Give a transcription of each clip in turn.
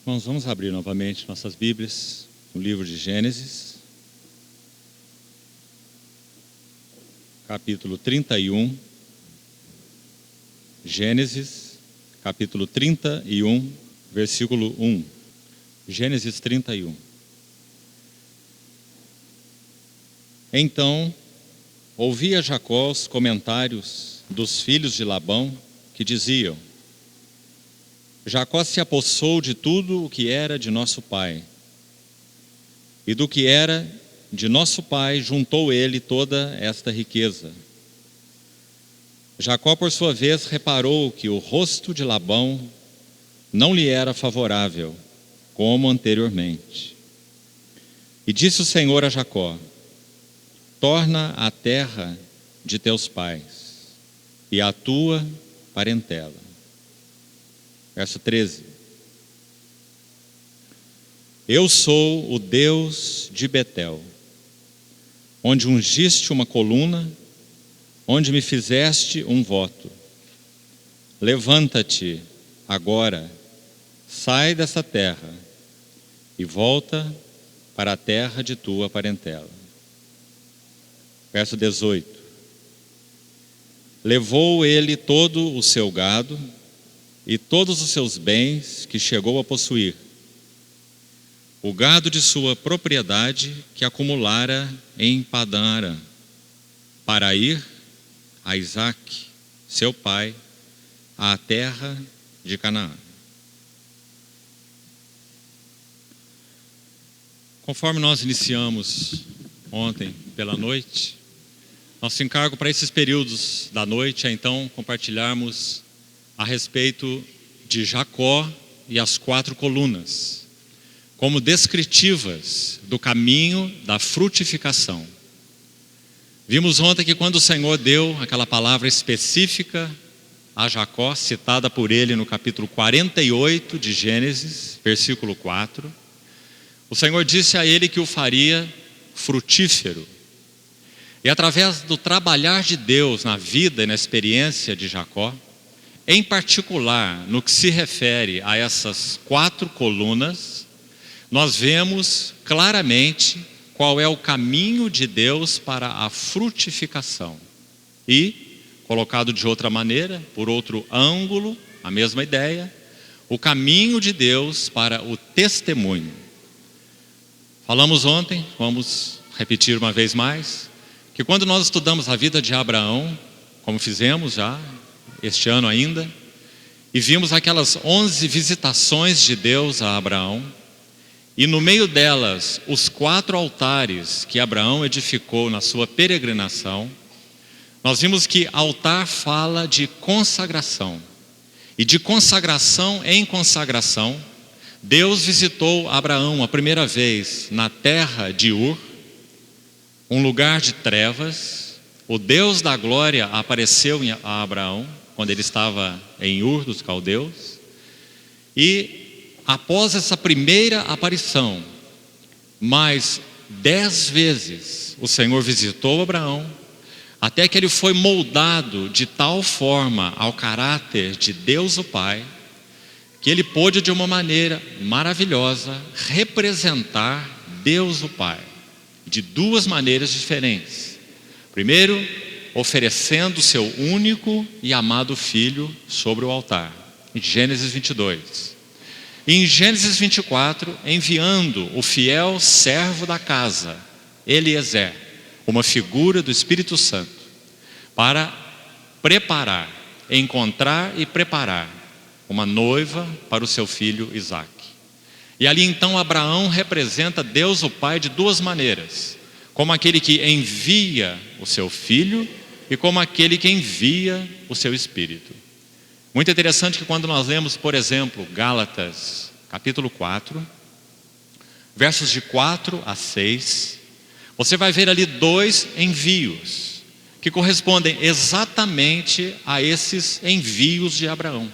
Irmãos, vamos abrir novamente nossas Bíblias no livro de Gênesis, capítulo 31. Gênesis, capítulo 31, versículo 1. Gênesis 31. Então, ouvia Jacó os comentários dos filhos de Labão, que diziam: Jacó se apossou de tudo o que era de nosso pai, e do que era de nosso pai juntou ele toda esta riqueza. Jacó, por sua vez, reparou que o rosto de Labão não lhe era favorável, como anteriormente. E disse o Senhor a Jacó: torna a terra de teus pais e a tua parentela. Verso 13. Eu sou o Deus de Betel, onde ungiste uma coluna, onde me fizeste um voto. Levanta-te agora, sai dessa terra e volta para a terra de tua parentela. Verso 18. Levou ele todo o seu gado e todos os seus bens que chegou a possuir, o gado de sua propriedade que acumulara em Padã-Arã, para ir a Isaque, seu pai, à terra de Canaã. Conforme nós iniciamos ontem pela noite, nosso encargo para esses períodos da noite é então compartilharmos a respeito de Jacó e as 4 colunas, como descritivas do caminho da frutificação. Vimos ontem que quando o Senhor deu aquela palavra específica a Jacó, citada por ele no capítulo 48 de Gênesis, versículo 4, o Senhor disse a ele que o faria frutífero. E através do trabalhar de Deus na vida e na experiência de Jacó, em particular no que se refere a essas 4 colunas, nós vemos claramente qual é o caminho de Deus para a frutificação. E, colocado de outra maneira, por outro ângulo, a mesma ideia, o caminho de Deus para o testemunho. Falamos ontem, vamos repetir uma vez mais, que quando nós estudamos a vida de Abraão, como fizemos já este ano ainda, e vimos aquelas 11 visitações de Deus a Abraão, e no meio delas os 4 altares que Abraão edificou na sua peregrinação, nós vimos que altar fala de consagração, e de consagração em consagração, Deus visitou Abraão a primeira vez na terra de Ur, um lugar de trevas. O Deus da glória apareceu a Abraão quando ele estava em Ur dos Caldeus, e após essa primeira aparição, mais 10 vezes o Senhor visitou Abraão, até que ele foi moldado de tal forma ao caráter de Deus o Pai, que ele pôde de uma maneira maravilhosa representar Deus o Pai, de 2 maneiras diferentes. Primeiro, oferecendo o seu único e amado filho sobre o altar, em Gênesis 22. E em Gênesis 24, enviando o fiel servo da casa, Eliezer, uma figura do Espírito Santo, para preparar, encontrar e preparar uma noiva para o seu filho Isaque. E ali então Abraão representa Deus o Pai de 2 maneiras, como aquele que envia o seu filho e como aquele que envia o seu Espírito. Muito interessante que quando nós lemos, por exemplo, Gálatas, capítulo 4, versos de 4 a 6, você vai ver ali 2 envios, que correspondem exatamente a esses envios de Abraão.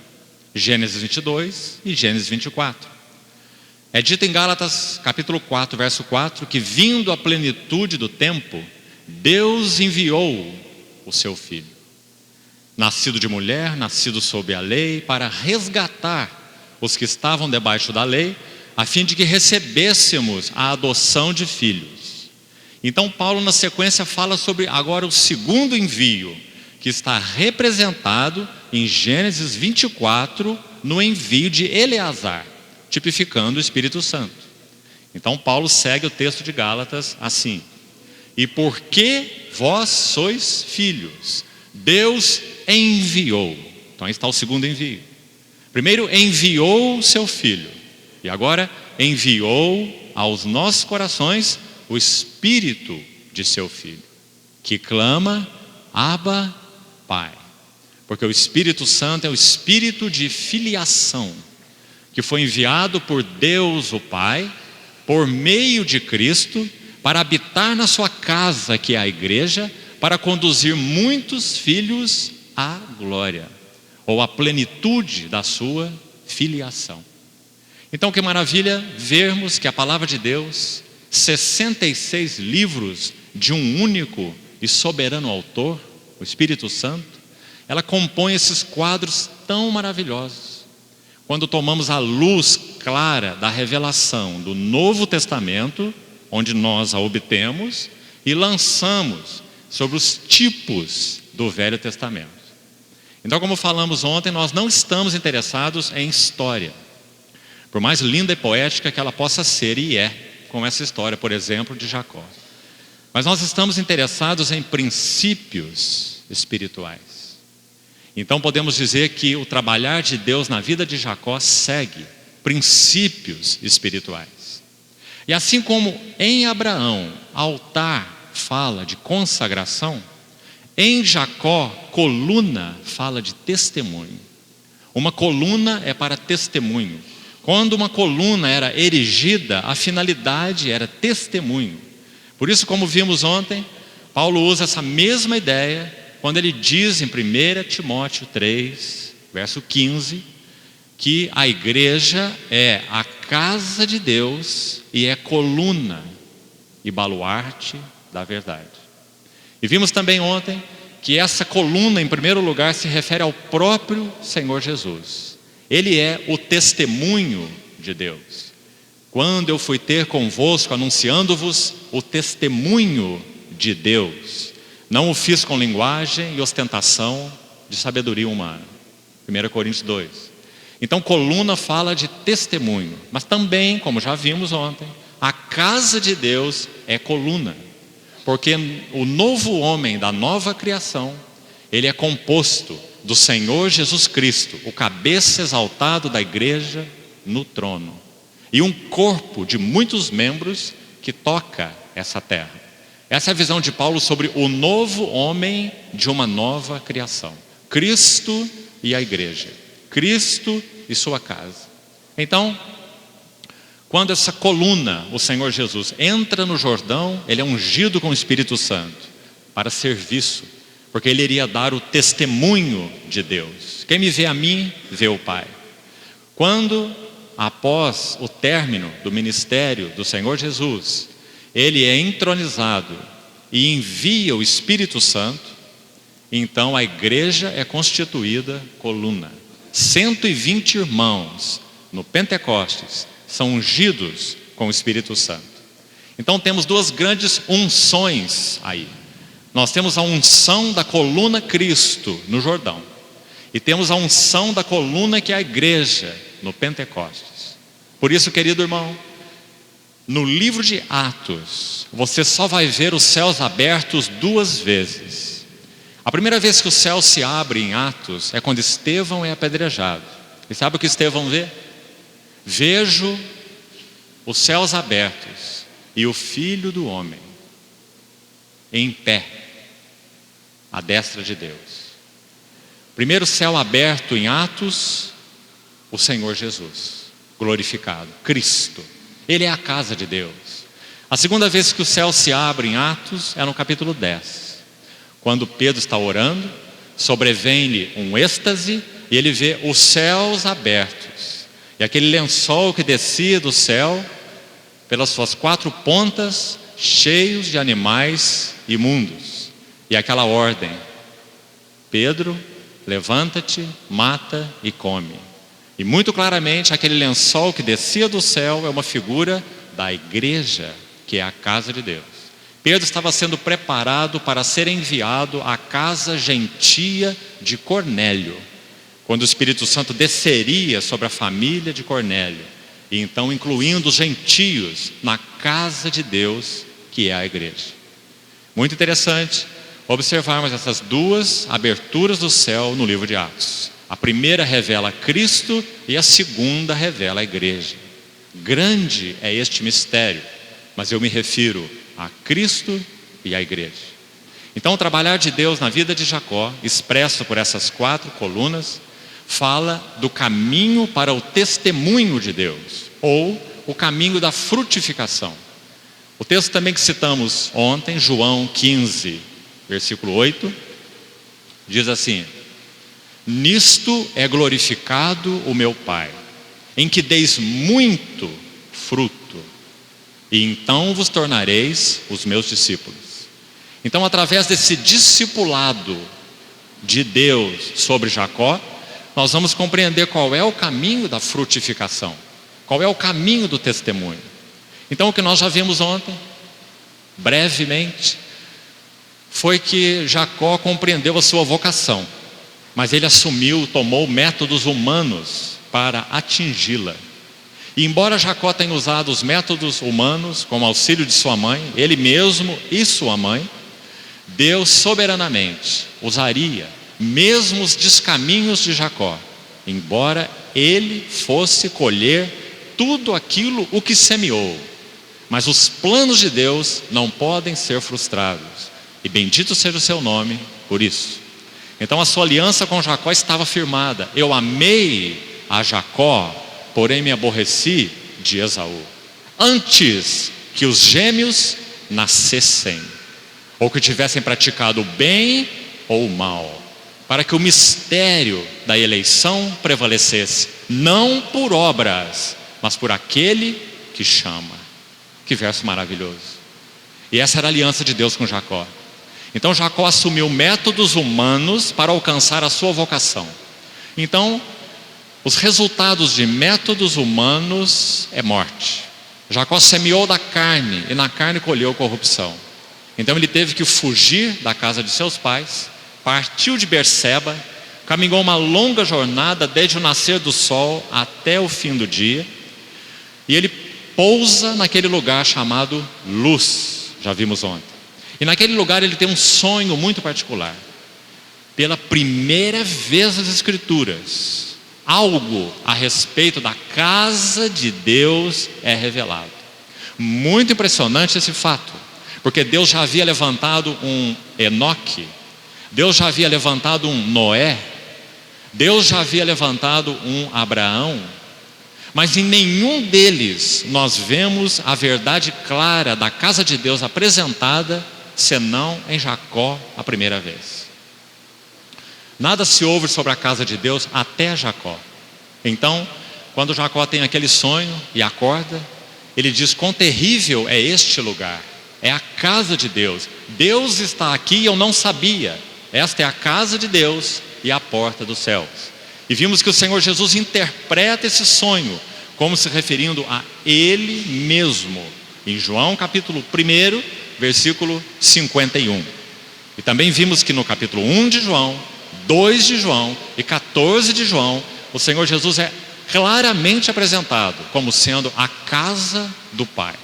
Gênesis 22 e Gênesis 24. É dito em Gálatas, capítulo 4, verso 4, que vindo a plenitude do tempo, Deus enviou o seu filho, nascido de mulher, nascido sob a lei, para resgatar os que estavam debaixo da lei, a fim de que recebêssemos a adoção de filhos. Então Paulo na sequência fala sobre agora o segundo envio, que está representado em Gênesis 24, no envio de Eleazar, tipificando o Espírito Santo. Então Paulo segue o texto de Gálatas assim: e porque vós sois filhos, Deus enviou. Então aí está o segundo envio. Primeiro enviou o seu filho, e agora enviou aos nossos corações o Espírito de seu filho, que clama: Abba, Pai. Porque o Espírito Santo é o Espírito de filiação, que foi enviado por Deus o Pai, por meio de Cristo, para habitar na sua casa, que é a igreja, para conduzir muitos filhos à glória, ou à plenitude da sua filiação. Então que maravilha vermos que a palavra de Deus, 66 livros de um único e soberano autor, o Espírito Santo, ela compõe esses quadros tão maravilhosos. Quando tomamos a luz clara da revelação do Novo Testamento, onde nós a obtemos, e lançamos sobre os tipos do Velho Testamento. Então, como falamos ontem, nós não estamos interessados em história, por mais linda e poética que ela possa ser, e é, como essa história, por exemplo, de Jacó. Mas nós estamos interessados em princípios espirituais. Então podemos dizer que o trabalhar de Deus na vida de Jacó segue princípios espirituais. E assim como em Abraão, altar fala de consagração, em Jacó, coluna fala de testemunho. Uma coluna é para testemunho. Quando uma coluna era erigida, a finalidade era testemunho. Por isso, como vimos ontem, Paulo usa essa mesma ideia quando ele diz em 1 Timóteo 3, verso 15, que a igreja é a casa de Deus e é coluna e baluarte da verdade. E vimos também ontem que essa coluna, em primeiro lugar, se refere ao próprio Senhor Jesus. Ele é o testemunho de Deus. Quando eu fui ter convosco, anunciando-vos o testemunho de Deus, não o fiz com linguagem e ostentação de sabedoria humana. 1 Coríntios 2. Então coluna fala de testemunho, mas também, como já vimos ontem, a casa de Deus é coluna, porque o novo homem da nova criação, ele é composto do Senhor Jesus Cristo, o cabeça exaltado da igreja no trono, e um corpo de muitos membros que toca essa terra. Essa é a visão de Paulo sobre o novo homem de uma nova criação. Cristo e a igreja. Cristo e sua casa. Então, quando essa coluna, o Senhor Jesus, entra no Jordão, ele é ungido com o Espírito Santo para serviço, porque ele iria dar o testemunho de Deus. Quem me vê a mim, vê o Pai. Quando, após o término do ministério do Senhor Jesus, ele é entronizado e envia o Espírito Santo, então a igreja é constituída coluna. 120 irmãos no Pentecostes são ungidos com o Espírito Santo. Então temos duas grandes unções aí. Nós temos a unção da coluna Cristo no Jordão, e temos a unção da coluna que é a igreja no Pentecostes. Por isso, querido irmão, no livro de Atos, você só vai ver os céus abertos duas vezes. A primeira vez que o céu se abre em Atos é quando Estevão é apedrejado. E sabe o que Estevão vê? Vejo os céus abertos e o Filho do Homem em pé à destra de Deus. Primeiro céu aberto em Atos, o Senhor Jesus glorificado, Cristo. Ele é a casa de Deus. A segunda vez que o céu se abre em Atos é no capítulo 10, quando Pedro está orando, sobrevém-lhe um êxtase e ele vê os céus abertos, e aquele lençol que descia do céu pelas suas quatro pontas, cheios de animais imundos, e aquela ordem: Pedro, levanta-te, mata e come. E muito claramente, aquele lençol que descia do céu é uma figura da igreja, que é a casa de Deus. Pedro estava sendo preparado para ser enviado à casa gentia de Cornélio, quando o Espírito Santo desceria sobre a família de Cornélio, e então incluindo os gentios na casa de Deus, que é a igreja. Muito interessante observarmos essas duas aberturas do céu no livro de Atos. A primeira revela Cristo e a segunda revela a igreja. Grande é este mistério, mas eu me refiro a Cristo e à igreja. Então o trabalhar de Deus na vida de Jacó, expresso por essas 4 colunas, fala do caminho para o testemunho de Deus, ou o caminho da frutificação. O texto também que citamos ontem, João 15, versículo 8, diz assim: nisto é glorificado o meu Pai, em que deis muito fruto, e então vos tornareis os meus discípulos. Então, através desse discipulado de Deus sobre Jacó, nós vamos compreender qual é o caminho da frutificação, qual é o caminho do testemunho. Então, o que nós já vimos ontem, brevemente, foi que Jacó compreendeu a sua vocação, mas ele tomou métodos humanos para atingi-la. E embora Jacó tenha usado os métodos humanos como auxílio de sua mãe, ele mesmo e sua mãe, Deus soberanamente usaria mesmo os descaminhos de Jacó, embora ele fosse colher tudo aquilo o que semeou. Mas os planos de Deus não podem ser frustrados, e bendito seja o seu nome por isso. Então a sua aliança com Jacó estava firmada. Eu amei a Jacó, porém me aborreci de Esaú, antes que os gêmeos nascessem, ou que tivessem praticado o bem ou o mal, para que o mistério da eleição prevalecesse, não por obras, mas por aquele que chama. Que verso maravilhoso. E essa era a aliança de Deus com Jacó. Então Jacó assumiu métodos humanos para alcançar a sua vocação. Então, os resultados de métodos humanos é morte. Jacó semeou da carne, e na carne colheu corrupção. Então ele teve que fugir da casa de seus pais, partiu de Berseba, caminhou uma longa jornada desde o nascer do sol até o fim do dia, e ele pousa naquele lugar chamado Luz, já vimos ontem. E naquele lugar ele tem um sonho muito particular. Pela primeira vez nas Escrituras, algo a respeito da casa de Deus é revelado. Muito impressionante esse fato, porque Deus já havia levantado um Enoque, Deus já havia levantado um Noé, Deus já havia levantado um Abraão, mas em nenhum deles nós vemos a verdade clara da casa de Deus apresentada, senão em Jacó a primeira vez. Nada se ouve sobre a casa de Deus até Jacó. Então, quando Jacó tem aquele sonho e acorda, ele diz: quão terrível é este lugar, é a casa de Deus. Deus está aqui e eu não sabia. Esta é a casa de Deus e a porta dos céus. E vimos que o Senhor Jesus interpreta esse sonho como se referindo a Ele mesmo, em João capítulo 1, versículo 51. E também vimos que no capítulo 1 de João, 2 de João e 14 de João, o Senhor Jesus é claramente apresentado como sendo a casa do Pai.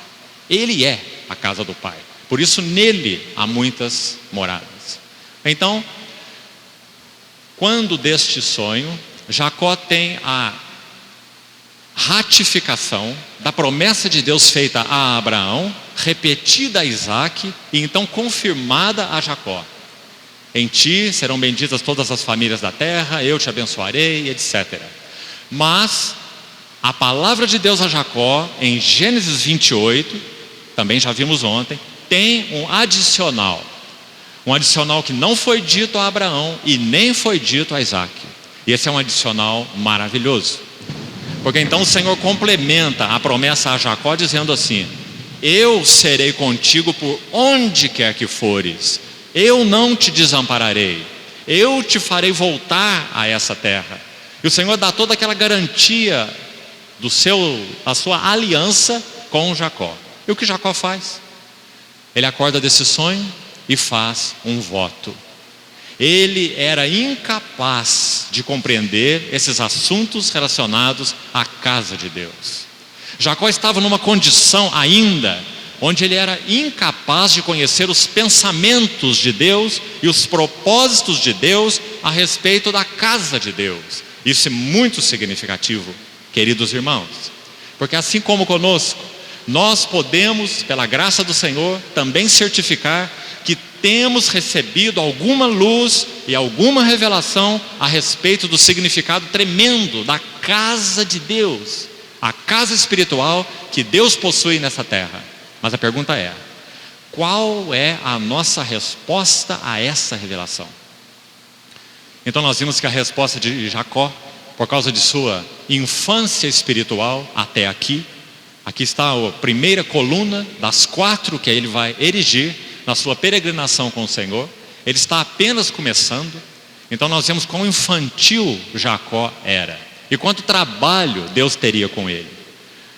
Ele é a casa do Pai, por isso nele há muitas moradas. Então, quando deste sonho, Jacó tem a ratificação da promessa de Deus feita a Abraão, repetida a Isaac e então confirmada a Jacó. Em ti serão benditas todas as famílias da terra, eu te abençoarei, etc. Mas a palavra de Deus a Jacó, em Gênesis 28, também já vimos ontem, tem um adicional que não foi dito a Abraão e nem foi dito a Isaac. E esse é um adicional maravilhoso, porque então o Senhor complementa a promessa a Jacó dizendo assim: eu serei contigo por onde quer que fores, eu não te desampararei, eu te farei voltar a essa terra. E o Senhor dá toda aquela garantia da sua aliança com Jacó. E o que Jacó faz? Ele acorda desse sonho e faz um voto. Ele era incapaz de compreender esses assuntos relacionados à casa de Deus. Jacó estava numa condição ainda onde ele era incapaz de conhecer os pensamentos de Deus e os propósitos de Deus a respeito da casa de Deus. Isso é muito significativo, queridos irmãos, porque assim como conosco, nós podemos, pela graça do Senhor, também certificar que temos recebido alguma luz e alguma revelação a respeito do significado tremendo da casa de Deus, a casa espiritual que Deus possui nessa terra. Mas a pergunta é: qual é a nossa resposta a essa revelação? Então nós vimos que a resposta de Jacó, por causa de sua infância espiritual até aqui está a primeira coluna das 4 que ele vai erigir na sua peregrinação com o Senhor. Ele está apenas começando. Então nós vemos quão infantil Jacó era e quanto trabalho Deus teria com ele,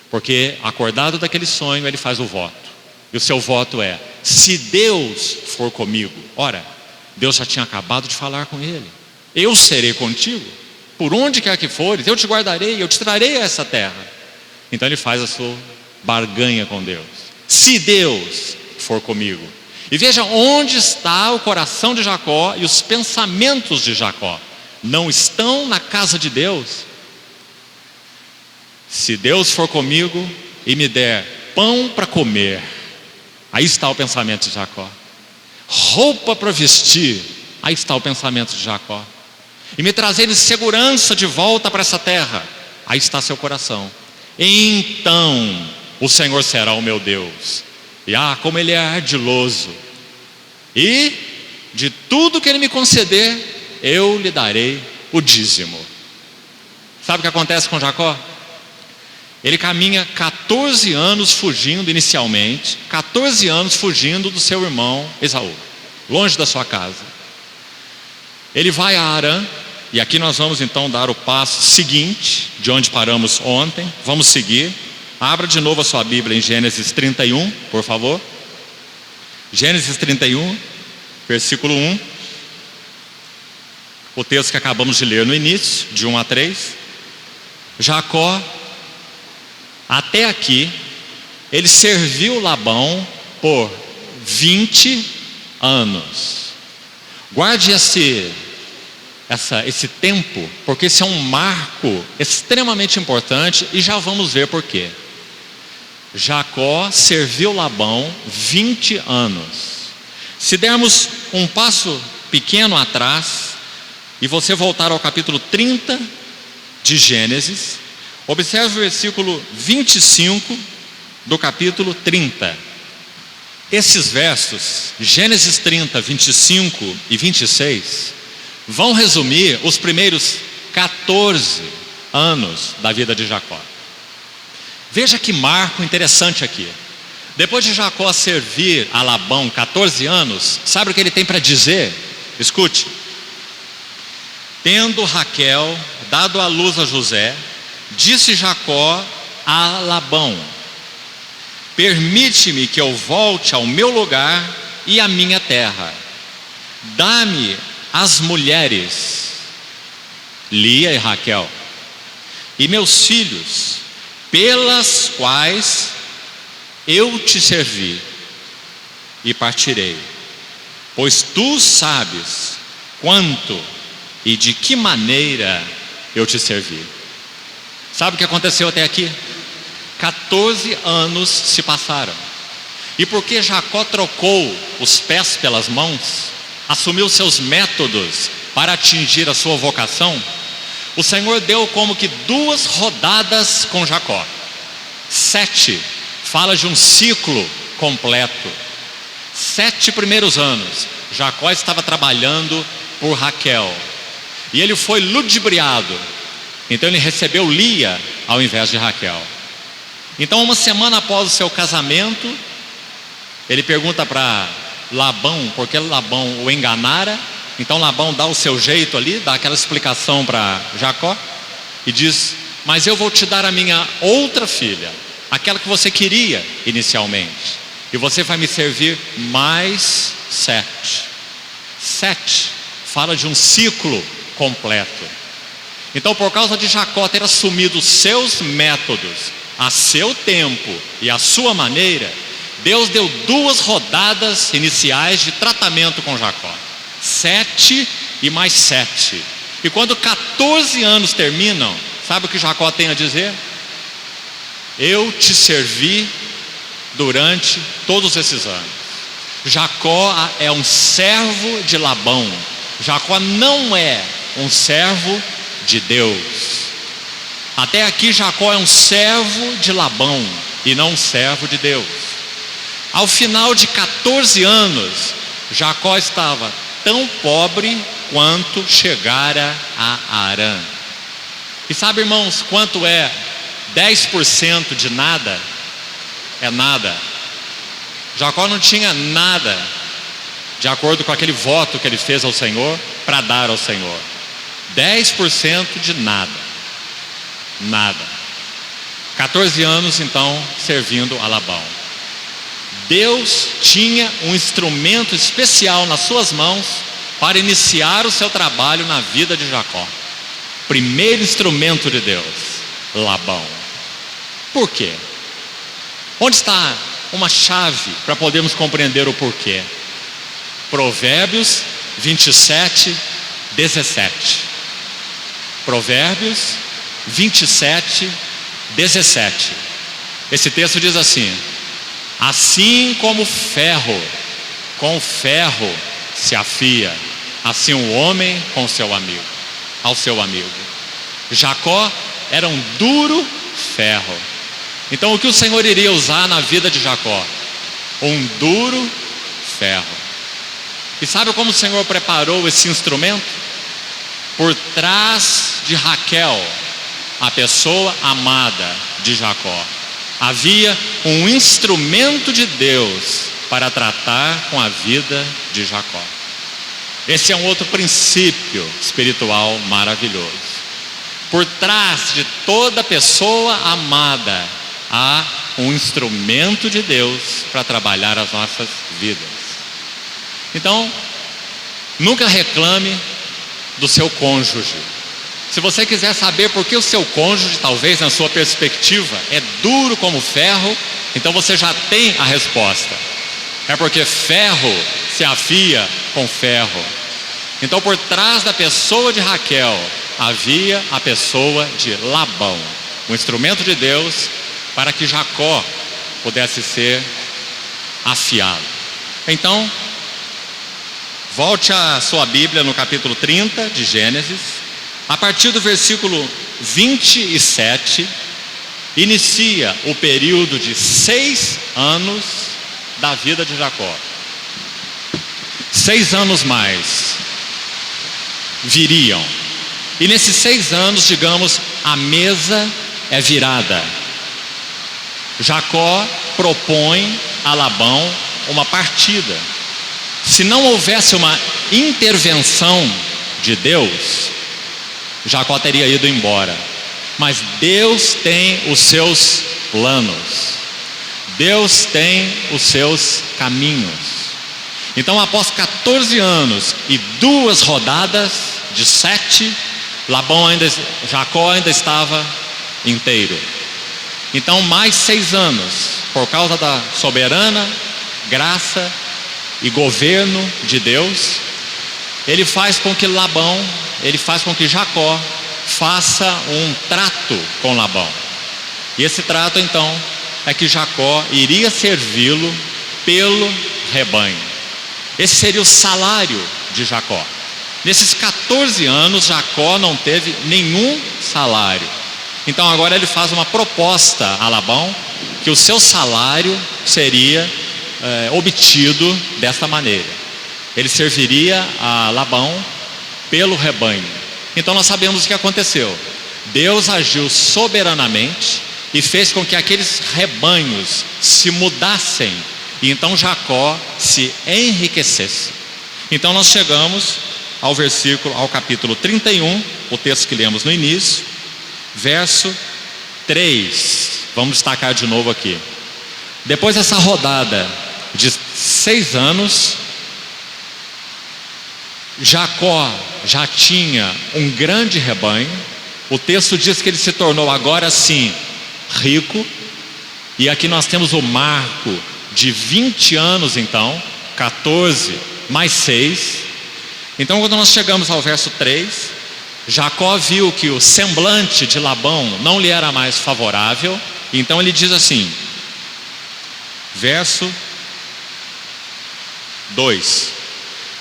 porque acordado daquele sonho ele faz o voto, e o seu voto é: se Deus for comigo. Ora, Deus já tinha acabado de falar com ele: eu serei contigo, por onde quer que fores, eu te guardarei, eu te trarei a essa terra. Então ele faz a sua barganha com Deus: se Deus for comigo. E veja onde está o coração de Jacó e os pensamentos de Jacó. Não estão na casa de Deus. Se Deus for comigo e me der pão para comer, aí está o pensamento de Jacó. Roupa para vestir, aí está o pensamento de Jacó. E me trazer segurança de volta para essa terra, aí está seu coração. Então o Senhor será o meu Deus, e como Ele é ardiloso, e de tudo que Ele me conceder, eu lhe darei o dízimo. Sabe o que acontece com Jacó? Ele caminha 14 anos fugindo inicialmente, 14 anos fugindo do seu irmão Esaú, longe da sua casa. Ele vai a Harã, e aqui nós vamos então dar o passo seguinte, de onde paramos ontem. Vamos seguir. Abra de novo a sua Bíblia em Gênesis 31, por favor. Gênesis 31, versículo 1. O texto que acabamos de ler no início, de 1 a 3. Jacó, até aqui, ele serviu Labão por 20 anos. Guarde esse tempo, porque esse é um marco extremamente importante, e já vamos ver por quê. Jacó serviu Labão 20 anos. Se dermos um passo pequeno atrás e você voltar ao capítulo 30 de Gênesis, observe o versículo 25 do capítulo 30. Esses versos, Gênesis 30, 25 e 26, vão resumir os primeiros 14 anos da vida de Jacó. Veja que marco interessante aqui. Depois de Jacó servir a Labão 14 anos, sabe o que ele tem para dizer? Escute: tendo Raquel dado à luz a José, disse Jacó a Labão: permite-me que eu volte ao meu lugar e à minha terra. Dá-me as mulheres, Lia e Raquel, e meus filhos, pelas quais eu te servi, e partirei, pois tu sabes quanto e de que maneira eu te servi. Sabe o que aconteceu até aqui? 14 anos se passaram. E porque Jacó trocou os pés pelas mãos, assumiu seus métodos para atingir a sua vocação, o Senhor deu como que 2 rodadas com Jacó. 7 fala de um ciclo completo. 7 primeiros anos Jacó estava trabalhando por Raquel, e ele foi ludibriado. Então ele recebeu Lia ao invés de Raquel. Então, uma semana após o seu casamento, ele pergunta para Labão porque Labão o enganara. Então Labão dá o seu jeito ali, dá aquela explicação para Jacó. e diz: mas eu vou te dar a minha outra filha, aquela que você queria inicialmente, e você vai me servir mais 7. 7 fala de um ciclo completo. Então, por causa de Jacó ter assumido os seus métodos, a seu tempo e a sua maneira, Deus deu 2 rodadas iniciais de tratamento com Jacó: 7 e mais 7. E quando 14 anos terminam, sabe o que Jacó tem a dizer? Eu te servi durante todos esses anos. Jacó é um servo de Labão. Jacó não é um servo de Deus. Até aqui Jacó é um servo de Labão e não um servo de Deus. Ao final de 14 anos, Jacó estava tão pobre quanto chegara a Harã. E sabe, irmãos, quanto é 10% de nada? É nada. Jacó não tinha nada, de acordo com aquele voto que ele fez ao Senhor, para dar ao Senhor. 10% de nada. Nada. 14 anos então servindo a Labão. Deus tinha um instrumento especial nas suas mãos para iniciar o seu trabalho na vida de Jacó. Primeiro instrumento de Deus, Labão. Por quê? Onde está uma chave para podermos compreender o porquê? Provérbios 27, 17. Provérbios 27, 17. Esse texto diz assim: assim como ferro com ferro se afia, assim o homem com seu amigo, ao seu amigo. Jacó era um duro ferro. Então o que o Senhor iria usar na vida de Jacó? Um duro ferro. E sabe como o Senhor preparou esse instrumento? Por trás de Raquel, a pessoa amada de Jacó, havia um instrumento de Deus para tratar com a vida de Jacó. Esse é um outro princípio espiritual maravilhoso. Por trás de toda pessoa amada há um instrumento de Deus para trabalhar as nossas vidas. Então, nunca reclame do seu cônjuge. Se você quiser saber por que o seu cônjuge, talvez na sua perspectiva, é duro como ferro, então você já tem a resposta. É porque ferro se afia com ferro. Então, por trás da pessoa de Raquel havia a pessoa de Labão, um instrumento de Deus para que Jacó pudesse ser afiado. Então, volte a sua Bíblia no capítulo 30 de Gênesis. A partir do versículo 27, inicia o período de 6 anos da vida de Jacó. 6 anos mais viriam. E nesses 6 anos, digamos, a mesa é virada. Jacó propõe a Labão uma partida. Se não houvesse uma intervenção de Deus, Jacó teria ido embora. Mas Deus tem os seus planos. Deus tem os seus caminhos. Então, após 14 anos e 2 rodadas de 7, Jacó ainda estava inteiro. Então, mais 6 anos, por causa da soberana graça e governo de Deus, ele faz com que Jacó faça um trato com Labão. E esse trato então é que Jacó iria servi-lo pelo rebanho. Esse seria o salário de Jacó. Nesses 14 anos Jacó não teve nenhum salário. Então agora ele faz uma proposta a Labão, que o seu salário seria obtido desta maneira. Ele serviria a Labão pelo rebanho. Então nós sabemos o que aconteceu. Deus agiu soberanamente e fez com que aqueles rebanhos se mudassem, e então Jacó se enriquecesse. Então nós chegamos ao capítulo 31, o texto que lemos no início, verso 3. Vamos destacar de novo aqui. Depois dessa rodada de 6 anos, Jacó já tinha um grande rebanho. O texto diz que ele se tornou agora sim rico. E aqui nós temos o marco de 20 anos então, 14 mais 6. Então quando nós chegamos ao verso 3, Jacó viu que o semblante de Labão não lhe era mais favorável. Então ele diz assim, verso 2: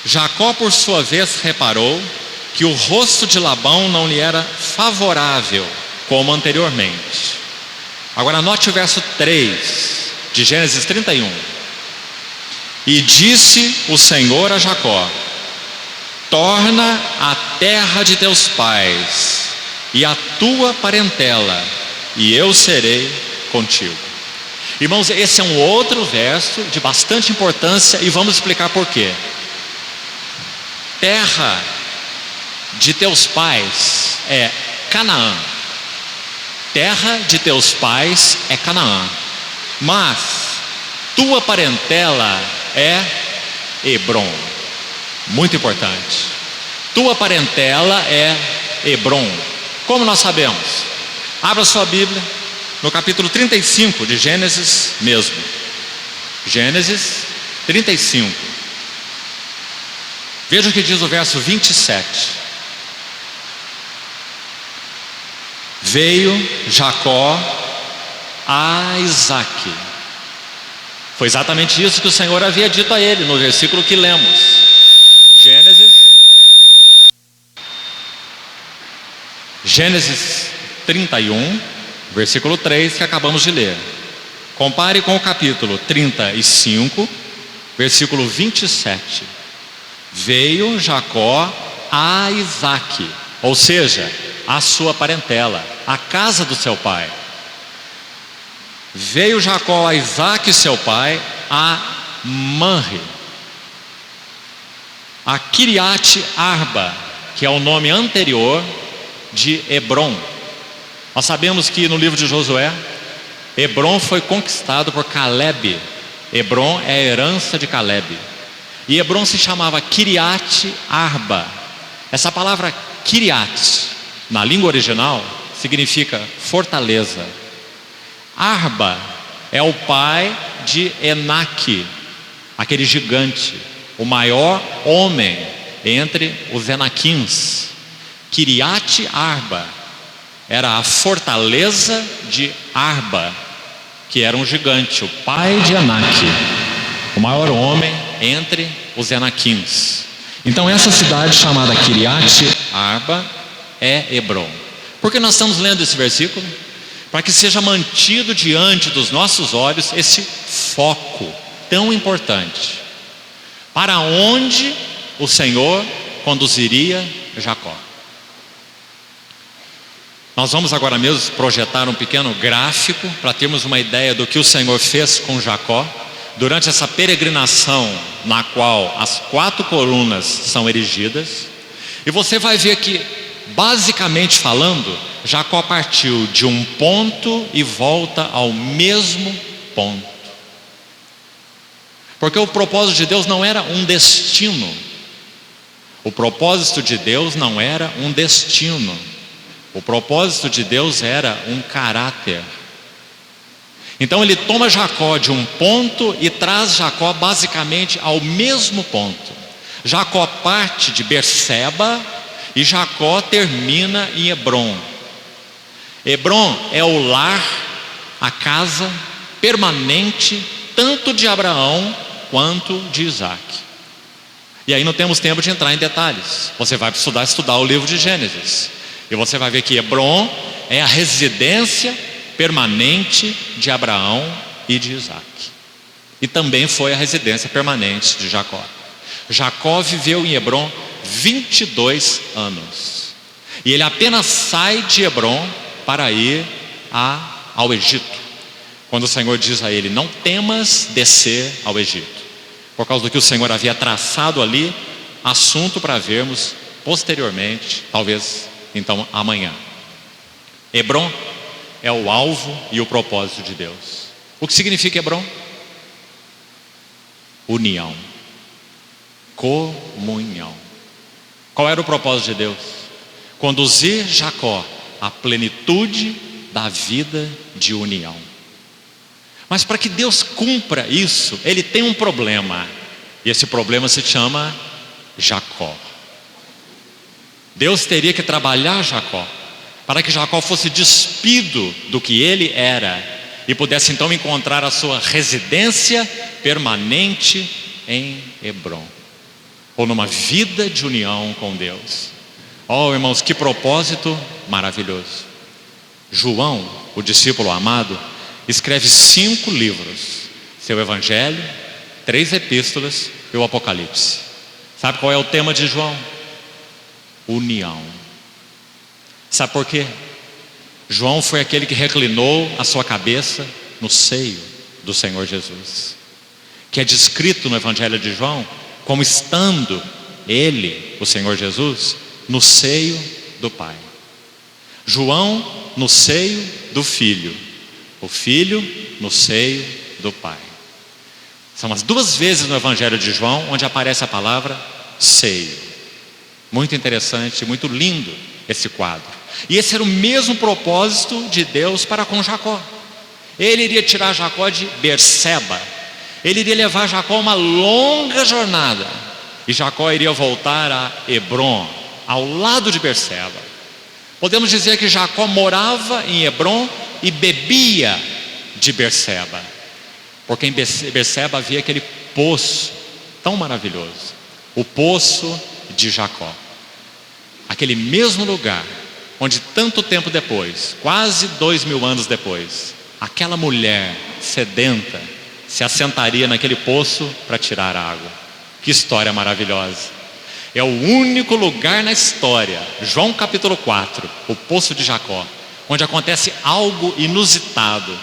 Jacó por sua vez reparou que o rosto de Labão não lhe era favorável como anteriormente. Agora note o verso 3 de Gênesis 31. E disse o Senhor a Jacó: torna a terra de teus pais e a tua parentela, e eu serei contigo. Irmãos, esse é um outro verso de bastante importância e vamos explicar por quê. Terra de teus pais é Canaã. Terra de teus pais é Canaã. Mas tua parentela é Hebrom. Muito importante. Tua parentela é Hebrom. Como nós sabemos? Abra sua Bíblia no capítulo 35 de Gênesis mesmo. Gênesis 35. Veja o que diz o verso 27. Veio Jacó a Isaque. Foi exatamente isso que o Senhor havia dito a ele no versículo que lemos. Gênesis 31, versículo 3, que acabamos de ler. Compare com o capítulo 35, versículo 27. Veio Jacó a Isaque, ou seja, a sua parentela, a casa do seu pai. Veio Jacó a Isaque, seu pai, a Manre, a Kiriate Arba, que é o nome anterior de Hebrom. Nós sabemos que no livro de Josué, Hebrom foi conquistado por Caleb. Hebrom é a herança de Caleb. E Hebrom se chamava Kiriate Arba. Essa palavra Kiriate, na língua original, significa fortaleza. Arba é o pai de Enaque, aquele gigante, o maior homem entre os Enaquins. Kiriate Arba era a fortaleza de Arba, que era um gigante, o pai de Enaque, o maior homem entre os Enaquins. Então essa cidade chamada Kiriate Arba é Hebrom. Por que nós estamos lendo esse versículo? Para que seja mantido diante dos nossos olhos esse foco tão importante. Para onde o Senhor conduziria Jacó? Nós vamos agora mesmo projetar um pequeno gráfico para termos uma ideia do que o Senhor fez com Jacó durante essa peregrinação na qual as 4 colunas são erigidas. E você vai ver que, basicamente falando, Jacó partiu de um ponto e volta ao mesmo ponto. Porque o propósito de Deus não era um destino. O propósito de Deus não era um destino. O propósito de Deus era um caráter. Então ele toma Jacó de um ponto e traz Jacó basicamente ao mesmo ponto. Jacó parte de Berseba e Jacó termina em Hebrom. Hebrom é o lar, a casa permanente, tanto de Abraão quanto de Isaque. E aí não temos tempo de entrar em detalhes. Você vai estudar o livro de Gênesis. E você vai ver que Hebrom é a residência permanente de Abraão e de Isaque. E também foi a residência permanente de Jacó. Jacó viveu em Hebrom 22 anos. E ele apenas sai de Hebrom para ir ao Egito. Quando o Senhor diz a ele: não temas descer ao Egito. Por causa do que o Senhor havia traçado ali, assunto para vermos posteriormente, talvez então amanhã. Hebrom é o alvo e o propósito de Deus. O que significa Hebrom? União, comunhão. Qual era o propósito de Deus? Conduzir Jacó à plenitude da vida de união. Mas para que Deus cumpra isso, Ele tem um problema. E esse problema se chama Jacó. Deus teria que trabalhar Jacó, para que Jacó fosse despido do que ele era e pudesse então encontrar a sua residência permanente em Hebrom, ou numa vida de união com Deus. Oh, irmãos, que propósito maravilhoso. João, o discípulo amado, escreve 5 livros: seu Evangelho, 3 epístolas e o Apocalipse. Sabe qual é o tema de João? União. Sabe por quê? João foi aquele que reclinou a sua cabeça no seio do Senhor Jesus, que é descrito no Evangelho de João como estando ele, o Senhor Jesus, no seio do Pai. João no seio do Filho, o Filho no seio do Pai. São as 2 vezes no Evangelho de João onde aparece a palavra seio. Muito interessante, muito lindo esse quadro. E esse era o mesmo propósito de Deus para com Jacó. Ele iria tirar Jacó de Berseba. Ele iria levar Jacó uma longa jornada. E Jacó iria voltar a Hebrom, ao lado de Berseba. Podemos dizer que Jacó morava em Hebrom e bebia de Berseba, porque em Berseba havia aquele poço tão maravilhoso, o poço de Jacó. Aquele mesmo lugar onde tanto tempo depois, quase 2000 anos depois, aquela mulher sedenta se assentaria naquele poço para tirar água. Que história maravilhosa! É o único lugar na história, João capítulo 4, o poço de Jacó, onde acontece algo inusitado.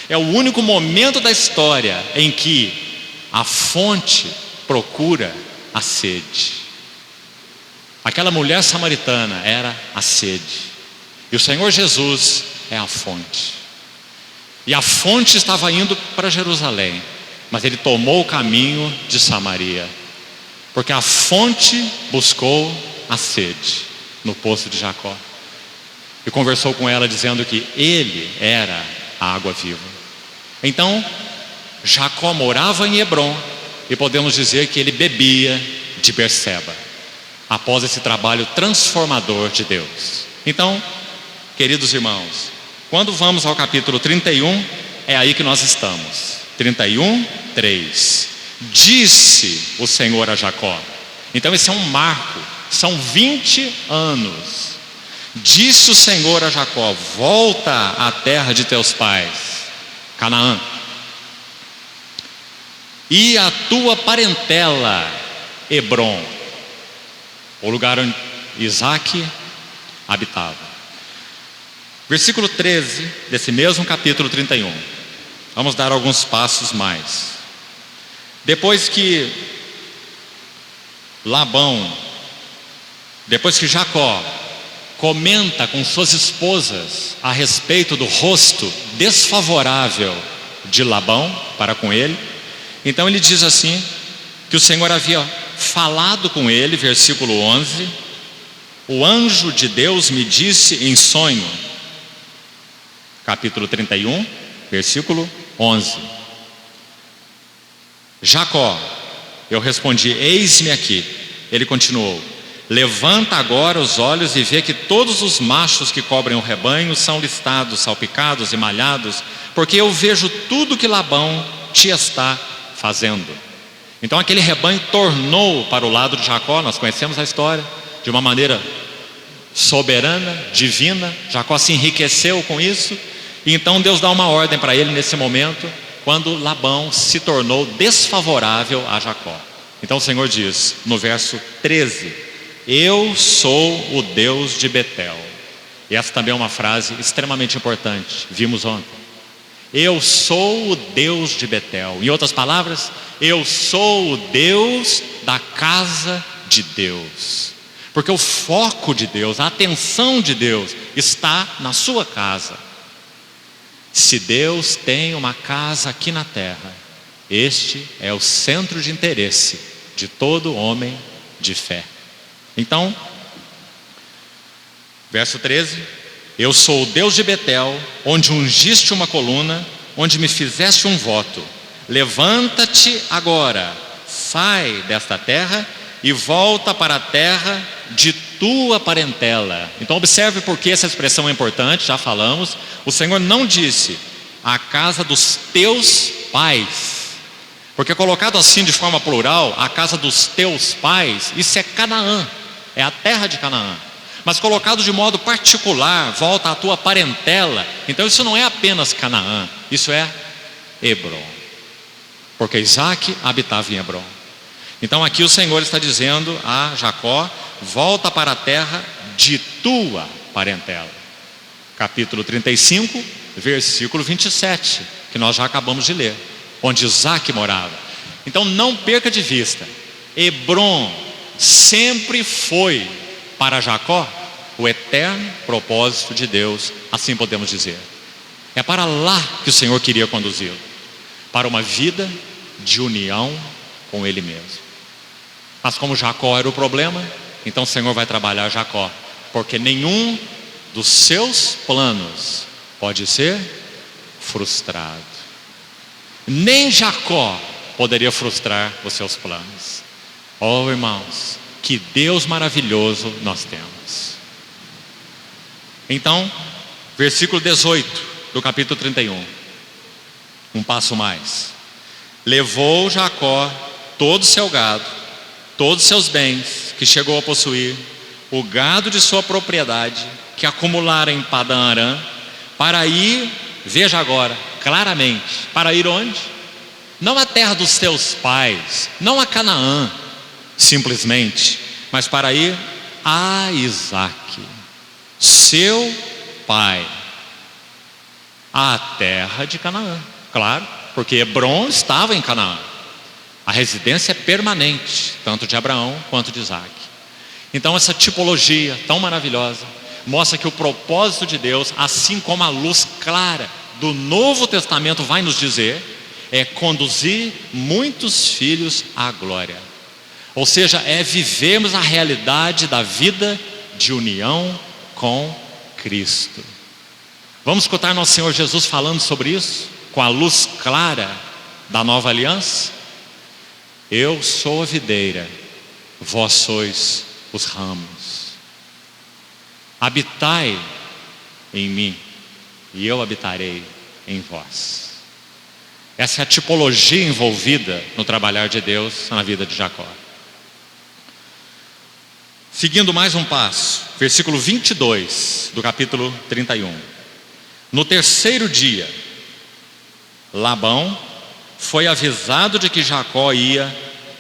É o único momento da história em que a fonte procura a sede. Aquela mulher samaritana era a sede, e o Senhor Jesus é a fonte. E a fonte estava indo para Jerusalém, mas ele tomou o caminho de Samaria, porque a fonte buscou a sede no poço de Jacó e conversou com ela dizendo que ele era a água viva. Então Jacó morava em Hebrom e podemos dizer que ele bebia de Berseba, após esse trabalho transformador de Deus. Então, queridos irmãos, quando vamos ao capítulo 31, é aí que nós estamos. 31, 3. Disse o Senhor a Jacó. Então esse é um marco, são 20 anos. Disse o Senhor a Jacó: volta à terra de teus pais, Canaã, e a tua parentela, Hebrom, o lugar onde Isaque habitava. Versículo 13 desse mesmo capítulo 31. Vamos dar alguns passos mais. Depois que Jacó comenta com suas esposas a respeito do rosto desfavorável de Labão para com ele, então ele diz assim, que o Senhor havia falado com ele, versículo 11: o anjo de Deus me disse em sonho, capítulo 31, versículo 11: Jacó, eu respondi, eis-me aqui. Ele continuou: levanta agora os olhos e vê que todos os machos que cobrem o rebanho são listados, salpicados e malhados, porque eu vejo tudo que Labão te está fazendo. Então aquele rebanho tornou para o lado de Jacó. Nós conhecemos a história de uma maneira soberana, divina. Jacó se enriqueceu com isso, e então Deus dá uma ordem para ele nesse momento, quando Labão se tornou desfavorável a Jacó. Então o Senhor diz no verso 13: eu sou o Deus de Betel. E essa também é uma frase extremamente importante, vimos ontem. Eu sou o Deus de Betel. Em outras palavras, eu sou o Deus da casa de Deus. Porque o foco de Deus, a atenção de Deus está na sua casa. Se Deus tem uma casa aqui na terra, este é o centro de interesse de todo homem de fé. Então, verso 13: eu sou o Deus de Betel, onde ungiste uma coluna, onde me fizeste um voto. Levanta-te agora, sai desta terra e volta para a terra de tua parentela. Então observe por que essa expressão é importante, já falamos. O Senhor não disse a casa dos teus pais, porque colocado assim de forma plural, a casa dos teus pais, isso é Canaã, é a terra de Canaã. Mas colocado de modo particular, volta à tua parentela, então isso não é apenas Canaã, isso é Hebrom, porque Isaac habitava em Hebrom. Então aqui o Senhor está dizendo a Jacó: volta para a terra de tua parentela. Capítulo 35, versículo 27, que nós já acabamos de ler, onde Isaac morava. Então não perca de vista, Hebrom sempre foi para Jacó o eterno propósito de Deus, assim podemos dizer. É para lá que o Senhor queria conduzi-lo, para uma vida de união com Ele mesmo. Mas como Jacó era o problema, então o Senhor vai trabalhar Jacó, porque nenhum dos seus planos pode ser frustrado. Nem Jacó poderia frustrar os seus planos. Oh, irmãos, que Deus maravilhoso nós temos. Então, versículo 18 do capítulo 31, um passo mais. Levou Jacó todo o seu gado, todos os seus bens que chegou a possuir, o gado de sua propriedade que acumulara em Padã Arã, para ir, veja agora, claramente, para ir onde? Não à terra dos teus pais, não a Canaã, simplesmente, mas para ir a Isaque, seu pai, à terra de Canaã. Claro, porque Hebrom estava em Canaã. A residência é permanente, tanto de Abraão quanto de Isaque. Então essa tipologia tão maravilhosa mostra que o propósito de Deus, assim como a luz clara do Novo Testamento vai nos dizer, é conduzir muitos filhos à glória. Ou seja, é vivermos a realidade da vida de união com Cristo. Vamos escutar nosso Senhor Jesus falando sobre isso, com a luz clara da nova aliança? Eu sou a videira, vós sois os ramos. Habitai em mim, e eu habitarei em vós. Essa é a tipologia envolvida no trabalhar de Deus na vida de Jacó. Seguindo mais um passo, versículo 22 do capítulo 31. No terceiro dia, Labão foi avisado de que Jacó ia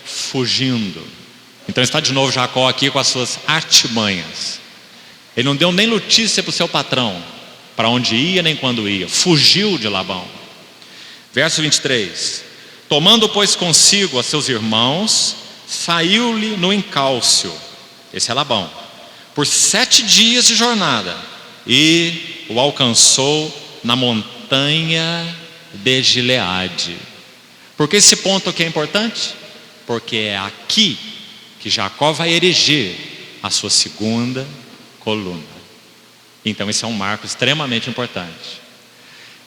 fugindo. Então está de novo Jacó aqui com as suas artimanhas. Ele não deu nem notícia para o seu patrão, para onde ia nem quando ia. Fugiu de Labão. Verso 23. Tomando, pois, consigo a seus irmãos, saiu-lhe no encalço, esse é Labão, por 7 dias de jornada, e o alcançou na montanha de Gileade. Por que esse ponto aqui é importante? Porque é aqui que Jacó vai erigir a sua segunda coluna. Então esse é um marco extremamente importante.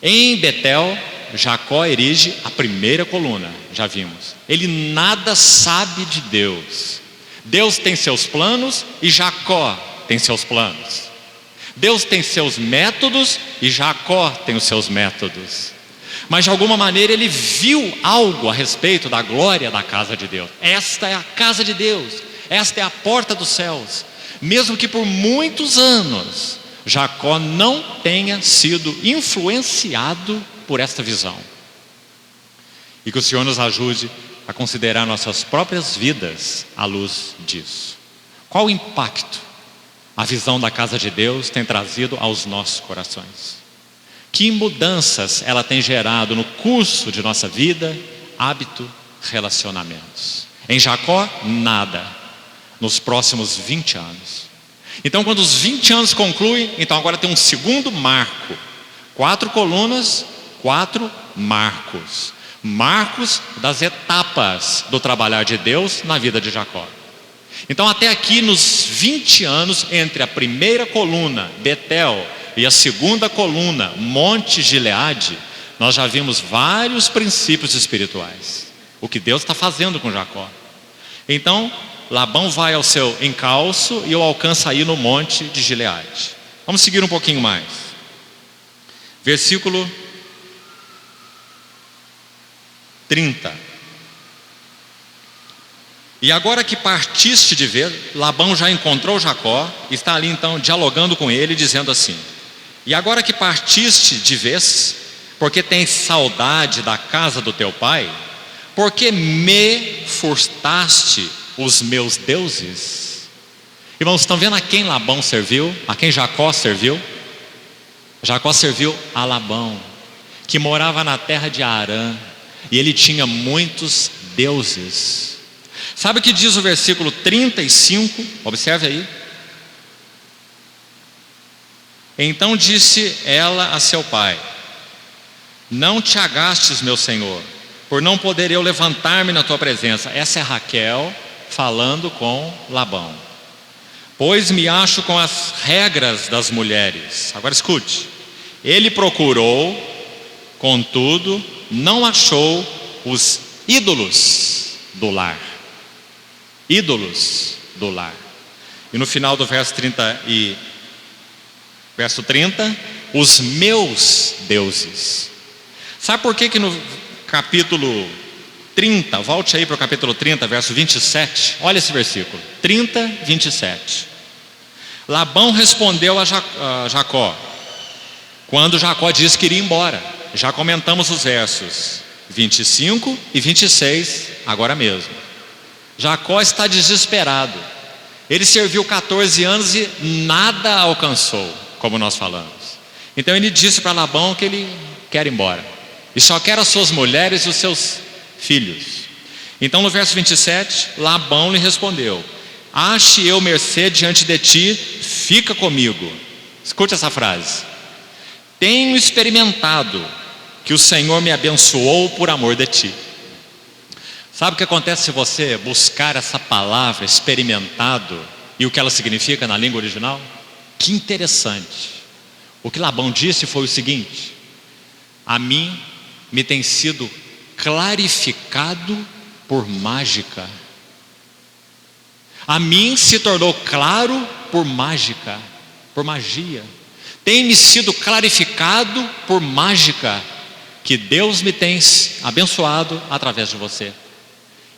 Em Betel, Jacó erige a primeira coluna, já vimos. Ele nada sabe de Deus. Deus tem seus planos e Jacó tem seus planos. Deus tem seus métodos e Jacó tem os seus métodos. Mas de alguma maneira ele viu algo a respeito da glória da casa de Deus. Esta é a casa de Deus, esta é a porta dos céus. Mesmo que por muitos anos Jacó não tenha sido influenciado por esta visão. E que o Senhor nos ajude a considerar nossas próprias vidas à luz disso. Qual o impacto a visão da casa de Deus tem trazido aos nossos corações? Que mudanças ela tem gerado no curso de nossa vida, hábito, relacionamentos? Em Jacó, nada. Nos próximos 20 anos. Então, quando os 20 anos concluem, então agora tem um segundo marco. 4 colunas, 4 marcos. Marcos das etapas do trabalhar de Deus na vida de Jacó. Então, até aqui, nos 20 anos, entre a primeira coluna, Betel, e a segunda coluna, Monte Gileade, nós já vimos vários princípios espirituais. O que Deus está fazendo com Jacó. Então, Labão vai ao seu encalço e o alcança aí no Monte de Gileade. Vamos seguir um pouquinho mais. Versículo 30. E agora que partiste de ver, Labão já encontrou Jacó, está ali então dialogando com ele, dizendo assim: e agora que partiste de vez, porque tens saudade da casa do teu pai, porque me furtaste os meus deuses? Irmãos, estão vendo a quem Labão serviu? A quem Jacó serviu? Jacó serviu a Labão, que morava na terra de Harã, e ele tinha muitos deuses. Sabe o que diz o versículo 35? Observe aí. Então disse ela a seu pai: não te agastes, meu senhor, por não poder eu levantar-me na tua presença. Essa é Raquel falando com Labão. Pois me acho com as regras das mulheres. Agora escute. Ele procurou, contudo, não achou os ídolos do lar. Ídolos do lar. E no final do verso 30, os meus deuses. Sabe por que no capítulo 30, volte aí para o capítulo 30, verso 27, olha esse versículo, 30, 27. Labão respondeu a Jacó, quando Jacó disse que iria embora. Já comentamos os versos 25 e 26, agora mesmo. Jacó está desesperado. Ele serviu 14 anos e nada alcançou, como nós falamos. Então ele disse para Labão que ele quer ir embora, e só quer as suas mulheres e os seus filhos. Então no verso 27, Labão lhe respondeu: ache eu mercê diante de ti, fica comigo. Escute essa frase: tenho experimentado que o Senhor me abençoou por amor de ti. Sabe o que acontece se você buscar essa palavra experimentado e o que ela significa na língua original? Que interessante. O que Labão disse foi o seguinte: a mim me tem sido clarificado por mágica. A mim se tornou claro por mágica, por magia. Tem me sido clarificado por mágica que Deus me tem abençoado através de você.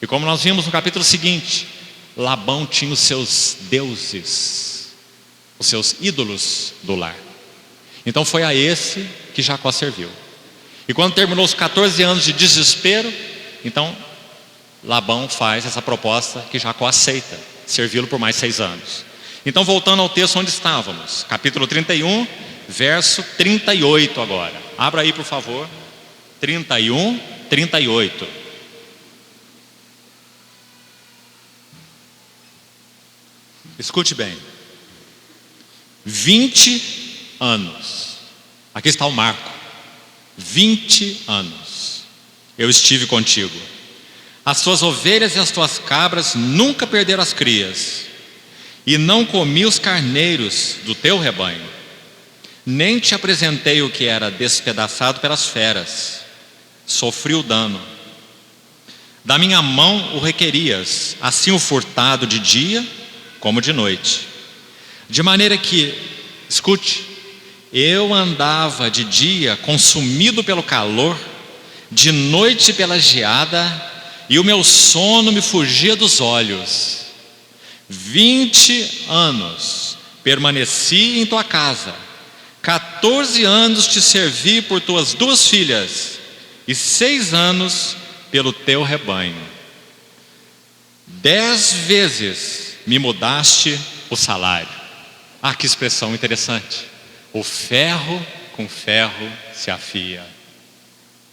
E como nós vimos no capítulo seguinte, Labão tinha os seus deuses, os seus ídolos do lar. Então foi a esse que Jacó serviu. E quando terminou os 14 anos de desespero, então Labão faz essa proposta que Jacó aceita, servi-lo por mais 6 anos. Então, voltando ao texto onde estávamos, capítulo 31, verso 38 agora. Abra aí, por favor. 31, 38. Escute bem. 20 anos. Aqui está o marco. 20 anos eu estive contigo. As tuas ovelhas e as tuas cabras nunca perderam as crias, e não comi os carneiros do teu rebanho, nem te apresentei o que era despedaçado pelas feras. Sofri o dano. Da minha mão o requerias, assim o furtado de dia como de noite. De maneira que, escute, eu andava de dia consumido pelo calor, de noite pela geada, e o meu sono me fugia dos olhos. 20 anos permaneci em tua casa, 14 anos te servi por tuas 2 filhas, e 6 anos pelo teu rebanho. 10 vezes me mudaste o salário. Ah, que expressão interessante. O ferro com ferro se afia.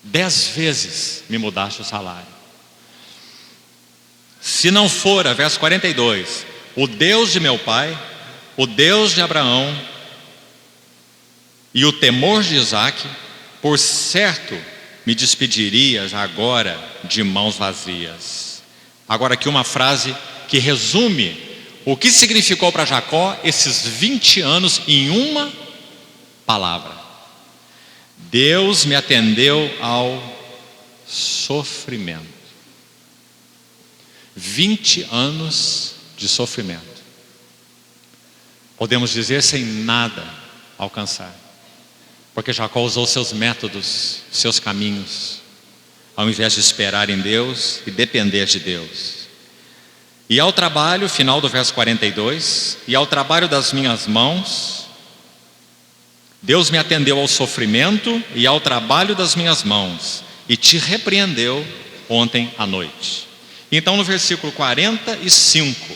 10 vezes me mudaste o salário. Se não fora, verso 42, o Deus de meu pai, o Deus de Abraão e o temor de Isaque, por certo me despedirias agora de mãos vazias. Agora aqui uma frase que resume o que significou para Jacó esses 20 anos em uma palavra: Deus me atendeu ao sofrimento. 20 anos de sofrimento. Podemos dizer sem nada alcançar, porque Jacó usou seus métodos, seus caminhos, ao invés de esperar em Deus e depender de Deus. E ao trabalho, final do verso 42, e ao trabalho das minhas mãos, Deus me atendeu ao sofrimento e ao trabalho das minhas mãos, e te repreendeu ontem à noite. Então no versículo 45,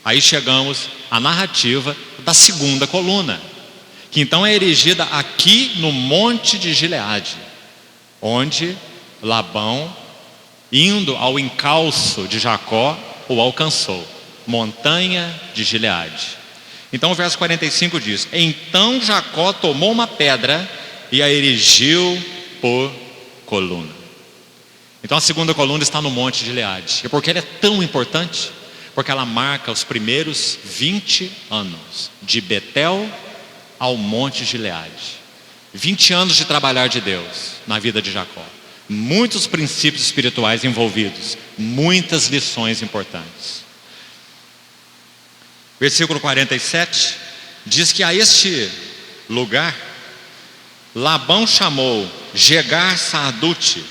aí chegamos à narrativa da segunda coluna, que então é erigida aqui no monte de Gileade, onde Labão, indo ao encalço de Jacó, o alcançou, montanha de Gileade. Então o verso 45 diz: então Jacó tomou uma pedra e a erigiu por coluna. Então a segunda coluna está no monte de Gileade. E por que ela é tão importante? Porque ela marca os primeiros 20 anos, de Betel ao monte de Gileade. 20 anos de trabalhar de Deus na vida de Jacó. Muitos princípios espirituais envolvidos, muitas lições importantes. Versículo 47 diz que a este lugar Labão chamou Jegar Sardute.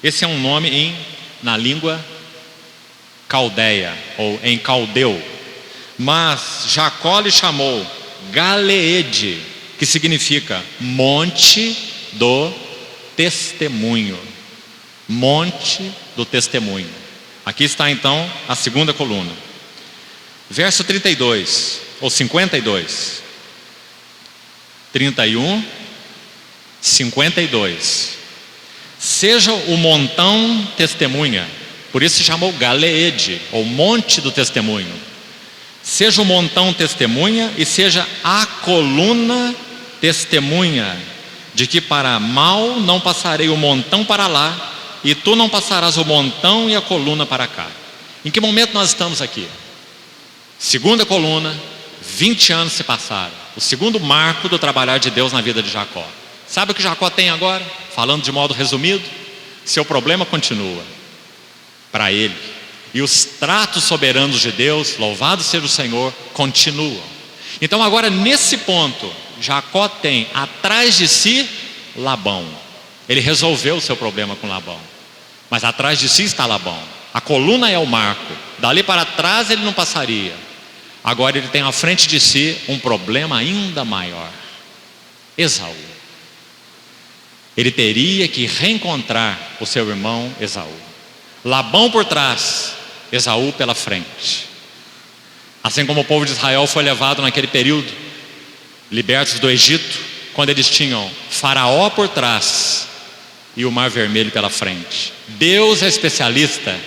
Esse é um nome na língua caldeia, ou em caldeu. Mas Jacó lhe chamou Galeede, que significa monte do testemunho. Monte do testemunho. Aqui está então a segunda coluna. Verso 32, ou 52. 31, 52. Seja o montão testemunha, por isso se chamou Galeede, ou monte do testemunho. Seja o montão testemunha e seja a coluna testemunha, de que para mal não passarei o montão para lá, e tu não passarás o montão e a coluna para cá. Em que momento nós estamos aqui? Segunda coluna, 20 anos se passaram. O segundo marco do trabalhar de Deus na vida de Jacó. Sabe o que Jacó tem agora? Falando de modo resumido, seu problema continua para ele. E os tratos soberanos de Deus, louvado seja o Senhor, continuam. Então agora nesse ponto, Jacó tem atrás de si Labão. Ele resolveu o seu problema com Labão, mas atrás de si está Labão. A coluna é o marco, dali para trás ele não passaria. Agora ele tem à frente de si um problema ainda maior: Esaú. Ele teria que reencontrar o seu irmão Esaú. Labão por trás, Esaú pela frente. Assim como o povo de Israel foi levado naquele período, libertos do Egito, quando eles tinham Faraó por trás e o Mar Vermelho pela frente. Deus é especialista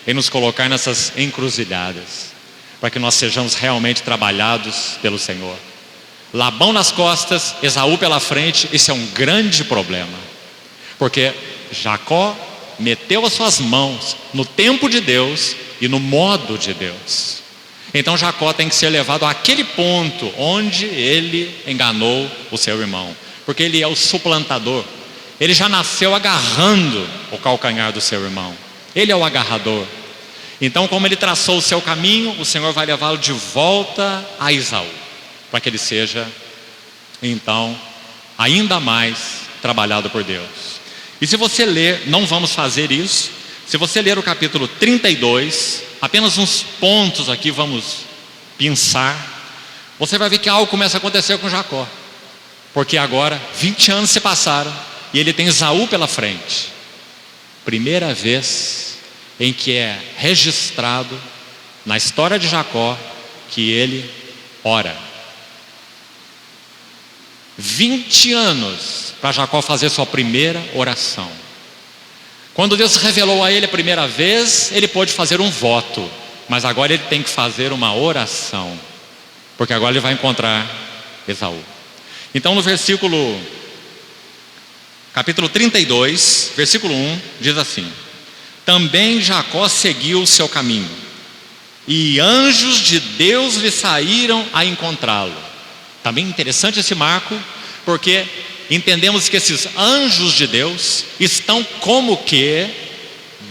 em nos colocar nessas encruzilhadas, para que nós sejamos realmente trabalhados pelo Senhor. Labão nas costas, Esaú pela frente. Isso é um grande problema, porque Jacó meteu as suas mãos no tempo de Deus e no modo de Deus. Então Jacó tem que ser levado àquele ponto onde ele enganou o seu irmão, porque ele é o suplantador. Ele já nasceu agarrando o calcanhar do seu irmão. Ele é o agarrador. Então, como ele traçou o seu caminho, o Senhor vai levá-lo de volta a Esaú, para que ele seja então ainda mais trabalhado por Deus. E se você ler, não vamos fazer isso, se você ler o capítulo 32, apenas uns pontos aqui vamos pensar, você vai ver que algo começa a acontecer com Jacó, porque agora 20 anos se passaram e ele tem Esaú pela frente. Primeira vez em que é registrado na história de Jacó que ele ora. 20 anos para Jacó fazer sua primeira oração. Quando Deus revelou a ele a primeira vez, ele pôde fazer um voto, mas agora ele tem que fazer uma oração. porque agora ele vai encontrar Esaú. Então no capítulo 32, versículo 1, diz assim: também Jacó seguiu o seu caminho, e anjos de Deus lhe saíram a encontrá-lo. Também interessante esse marco, porque entendemos que esses anjos de Deus estão como que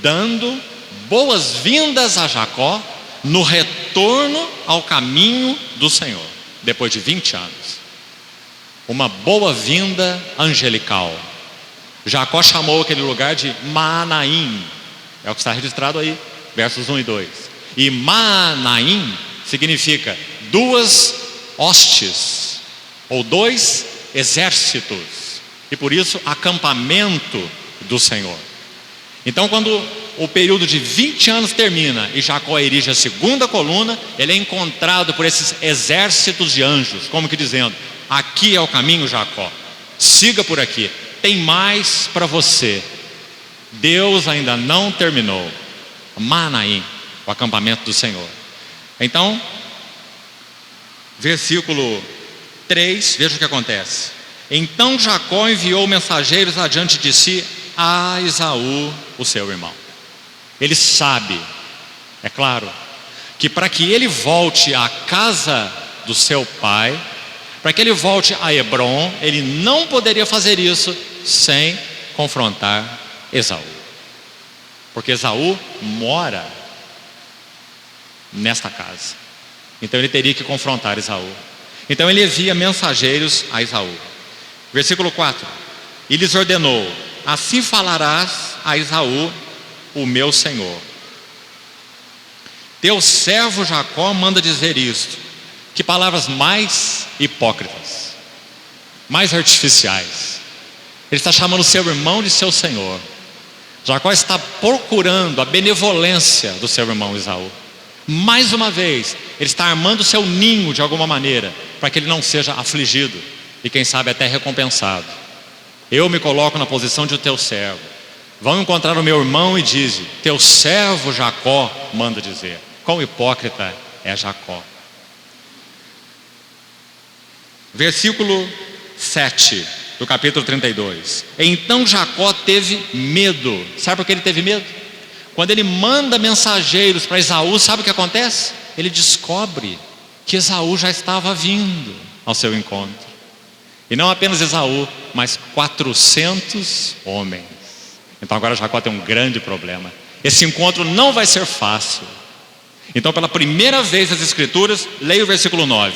dando boas-vindas a Jacó no retorno ao caminho do Senhor, depois de 20 anos. Uma boa-vinda angelical. Jacó chamou aquele lugar de Maanaim, é o que está registrado aí, versos 1 e 2. E Maanaim significa duas hostes, ou dois exércitos, e por isso acampamento do Senhor. Então quando o período de 20 anos termina e Jacó erige a segunda coluna, ele é encontrado por esses exércitos de anjos, como que dizendo: aqui é o caminho, Jacó, siga por aqui, tem mais para você, Deus ainda não terminou. Maanaim, o acampamento do Senhor. Então, versículo 3, veja o que acontece. Então Jacó enviou mensageiros adiante de si a Esaú, o seu irmão. Ele sabe, é claro, que para que ele volte à casa do seu pai, para que ele volte a Hebrom, ele não poderia fazer isso sem confrontar Esaú, porque Esaú mora nesta casa. Então ele teria que confrontar Esaú. Então ele envia mensageiros a Esaú. Versículo 4: e lhes ordenou: assim falarás a Esaú, o meu senhor. Teu servo Jacó manda dizer isto. Que palavras mais hipócritas, mais artificiais. Ele está chamando o seu irmão de seu senhor. Jacó está procurando a benevolência do seu irmão Esaú. Mais uma vez, ele está armando o seu ninho de alguma maneira, para que ele não seja afligido e quem sabe até recompensado. Eu me coloco na posição de teu servo. Vão encontrar o meu irmão e dize: teu servo Jacó manda dizer. Quão hipócrita é Jacó. Versículo 7 do capítulo 32. Então Jacó teve medo. Sabe por que ele teve medo? Quando ele manda mensageiros para Esaú, sabe o que acontece? Ele descobre que Esaú já estava vindo ao seu encontro. E não apenas Esaú, mas 400 homens. Então agora Jacó tem um grande problema. Esse encontro não vai ser fácil. Então pela primeira vez nas Escrituras, leia o versículo 9.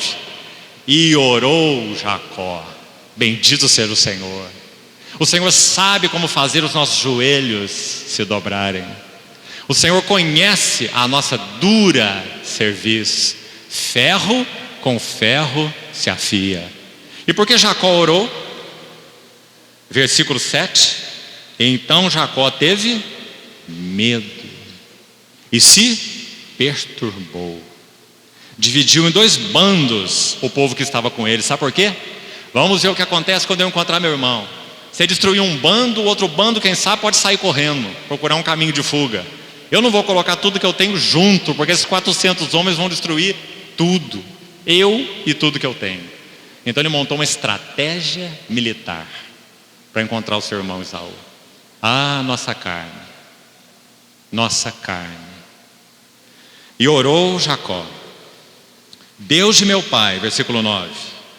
E orou Jacó. Bendito seja o Senhor. O Senhor sabe como fazer os nossos joelhos se dobrarem. O Senhor conhece a nossa dura cerviz. Ferro com ferro se afia. E por que Jacó orou? Versículo 7. Então Jacó teve medo e se perturbou. Dividiu em 2 bandos o povo que estava com ele. Sabe por quê? Vamos ver o que acontece quando eu encontrar meu irmão. Se destruir um bando, o outro bando, quem sabe, pode sair correndo, procurar um caminho de fuga. Eu não vou colocar tudo que eu tenho junto, porque esses 400 homens vão destruir tudo, eu e tudo que eu tenho. Então ele montou uma estratégia militar para encontrar o seu irmão Esaú. Ah, nossa carne, nossa carne. E orou Jacó: Deus de meu pai, versículo 9,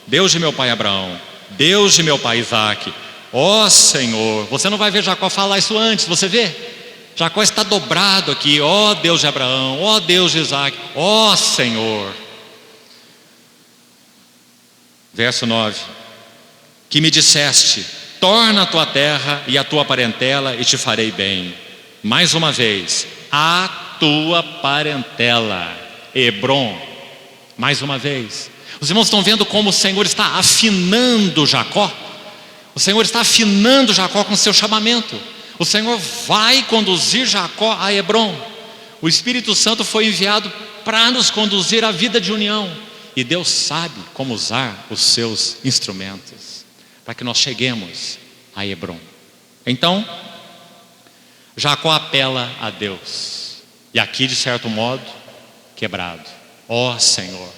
Deus de meu pai Abraão, Deus de meu pai Isaque, ó Senhor. Você não vai ver Jacó falar isso antes, você vê? Jacó está dobrado aqui: ó Deus de Abraão, ó Deus de Isaque, ó Senhor. Verso 9: que me disseste: torna a tua terra e a tua parentela e te farei bem. Mais uma vez, a tua parentela, Hebrom. Mais uma vez. Os irmãos estão vendo como o Senhor está afinando Jacó? O Senhor está afinando Jacó com o seu chamamento. O Senhor vai conduzir Jacó a Hebrom. O Espírito Santo foi enviado para nos conduzir à vida de união. E Deus sabe como usar os seus instrumentos para que nós cheguemos a Hebrom. Então, Jacó apela a Deus. E aqui, de certo modo, quebrado: ó Senhor,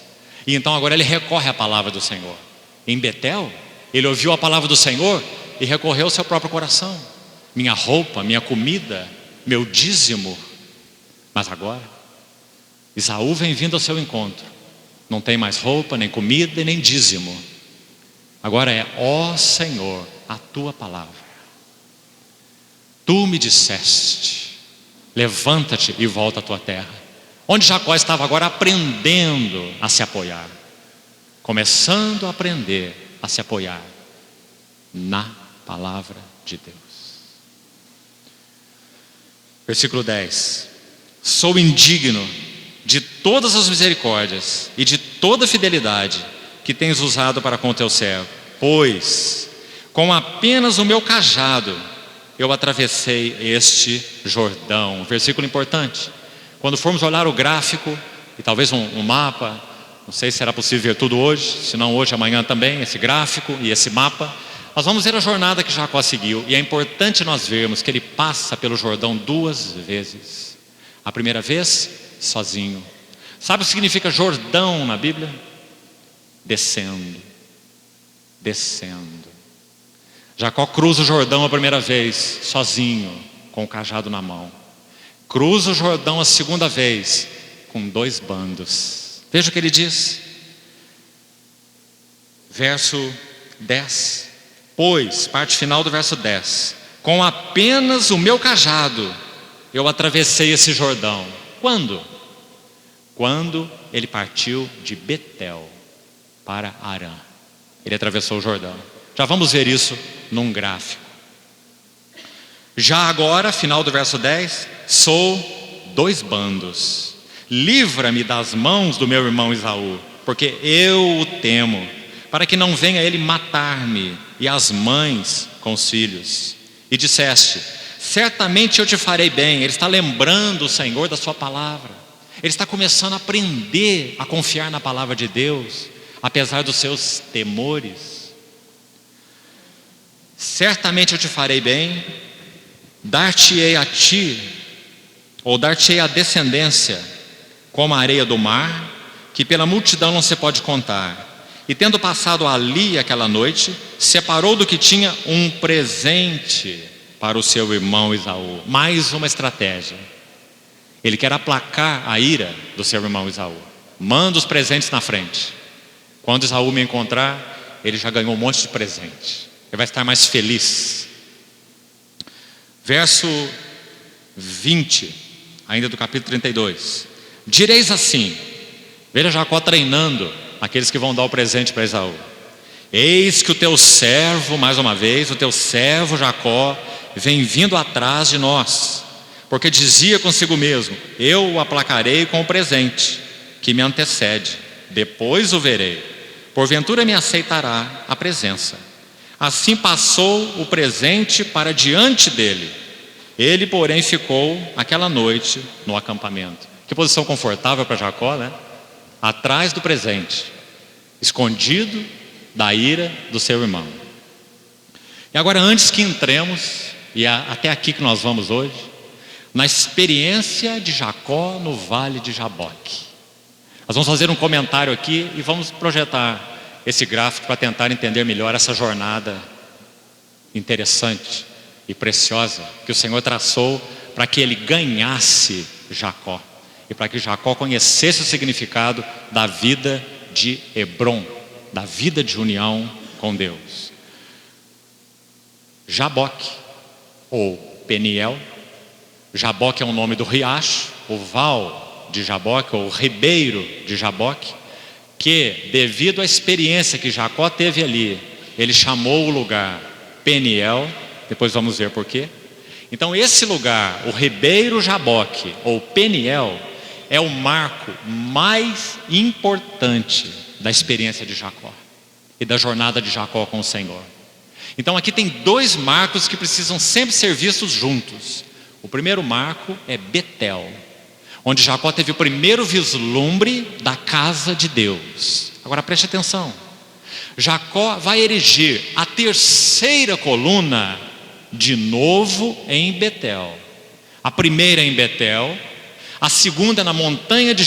E então agora ele recorre à palavra do Senhor. Em Betel, ele ouviu a palavra do Senhor e recorreu ao seu próprio coração. Minha roupa, minha comida, meu dízimo. Mas agora, Esaú vem vindo ao seu encontro. Não tem mais roupa, nem comida e nem dízimo. Agora é: ó Senhor, a tua palavra. Tu me disseste: levanta-te e volta à tua terra. Onde Jacó estava agora aprendendo a se apoiar. Começando a aprender a se apoiar na palavra de Deus. Versículo 10. Sou indigno de todas as misericórdias e de toda a fidelidade que tens usado para com o teu servo, pois com apenas o meu cajado eu atravessei este Jordão. Versículo importante. Quando formos olhar o gráfico e talvez um mapa, não sei se será possível ver tudo hoje, se não hoje, amanhã também, esse gráfico e esse mapa, nós vamos ver a jornada que Jacó seguiu. E é importante nós vermos que ele passa pelo Jordão 2 vezes. A primeira vez, sozinho. Sabe o que significa Jordão na Bíblia? Descendo. Descendo. Jacó cruza o Jordão a primeira vez, sozinho, com o cajado na mão. Cruza o Jordão a segunda vez, com 2 bandos. Veja o que ele diz. Verso 10. Pois, parte final do verso 10. Com apenas o meu cajado eu atravessei esse Jordão. Quando? Quando ele partiu de Betel para Arã. Ele atravessou o Jordão. Já vamos ver isso num gráfico. Já agora, final do verso 10, sou 2 bandos. Livra-me das mãos do meu irmão Esaú, porque eu o temo, para que não venha ele matar-me e as mães com os filhos. E disseste: certamente eu te farei bem. Ele está lembrando o Senhor da sua palavra. Ele está começando a aprender a confiar na palavra de Deus, apesar dos seus temores. Certamente eu te farei bem, dar-te-ei a ti, ou dar-te-ei a descendência, como a areia do mar, que pela multidão não se pode contar. E tendo passado ali aquela noite, separou do que tinha um presente para o seu irmão Esaú. Mais uma estratégia. Ele quer aplacar a ira do seu irmão Esaú. Manda os presentes na frente. Quando Esaú me encontrar, ele já ganhou um monte de presente. Ele vai estar mais feliz. Verso 20, ainda do capítulo 32. Direis assim, veja Jacó treinando aqueles que vão dar o presente para Esaú. Eis que o teu servo, mais uma vez, o teu servo Jacó vem vindo atrás de nós, porque dizia consigo mesmo: eu o aplacarei com o presente que me antecede, depois o verei, porventura me aceitará a presença. Assim passou o presente para diante dele. Ele, porém, ficou aquela noite no acampamento. Que posição confortável para Jacó, né? Atrás do presente, escondido da ira do seu irmão. E agora, antes que entremos, e até aqui que nós vamos hoje, na experiência de Jacó no vale de Jaboque. Nós vamos fazer um comentário aqui e vamos projetar esse gráfico para tentar entender melhor essa jornada interessante e preciosa que o Senhor traçou para que ele ganhasse Jacó e para que Jacó conhecesse o significado da vida de Hebrom, da vida de união com Deus. Jaboque ou Peniel. Jaboque é o nome do riacho, o val de Jaboque ou ribeiro de Jaboque, que devido à experiência que Jacó teve ali, ele chamou o lugar Peniel. Depois vamos ver por quê. Então esse lugar, o ribeiro Jaboque ou Peniel, é o marco mais importante da experiência de Jacó e da jornada de Jacó com o Senhor. Então aqui tem 2 marcos que precisam sempre ser vistos juntos. O primeiro marco é Betel, onde Jacó teve o primeiro vislumbre da casa de Deus. Agora preste atenção. Jacó vai erigir a 3ª coluna de novo em Betel. A primeira em Betel, a segunda na montanha de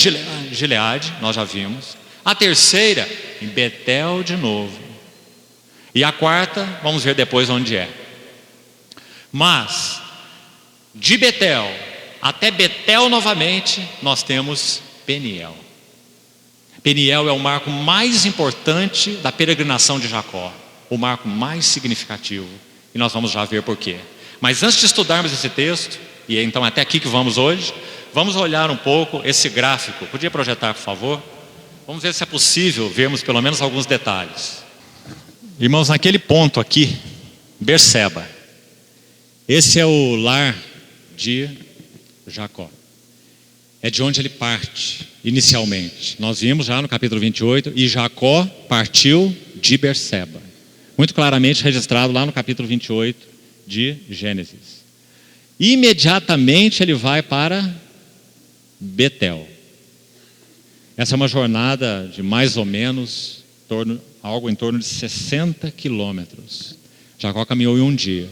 Gileade, nós já vimos. A terceira, em Betel de novo. E a quarta, vamos ver depois onde é. Mas, de Betel até Betel novamente, nós temos Peniel. Peniel é o marco mais importante da peregrinação de Jacó, o marco mais significativo, e nós vamos já ver por quê. Mas antes de estudarmos esse texto, e então até aqui que vamos hoje, vamos olhar um pouco esse gráfico. Podia projetar, por favor? Vamos ver se é possível vermos pelo menos alguns detalhes. Irmãos, naquele ponto aqui, Berseba, esse é o lar de Jacó. É de onde ele parte inicialmente. Nós vimos já no capítulo 28, e Jacó partiu de Berseba. Muito claramente registrado lá no capítulo 28 de Gênesis. Imediatamente ele vai para Betel. Essa é uma jornada de mais ou menos algo em torno de 60 quilômetros. Jacó caminhou em um dia.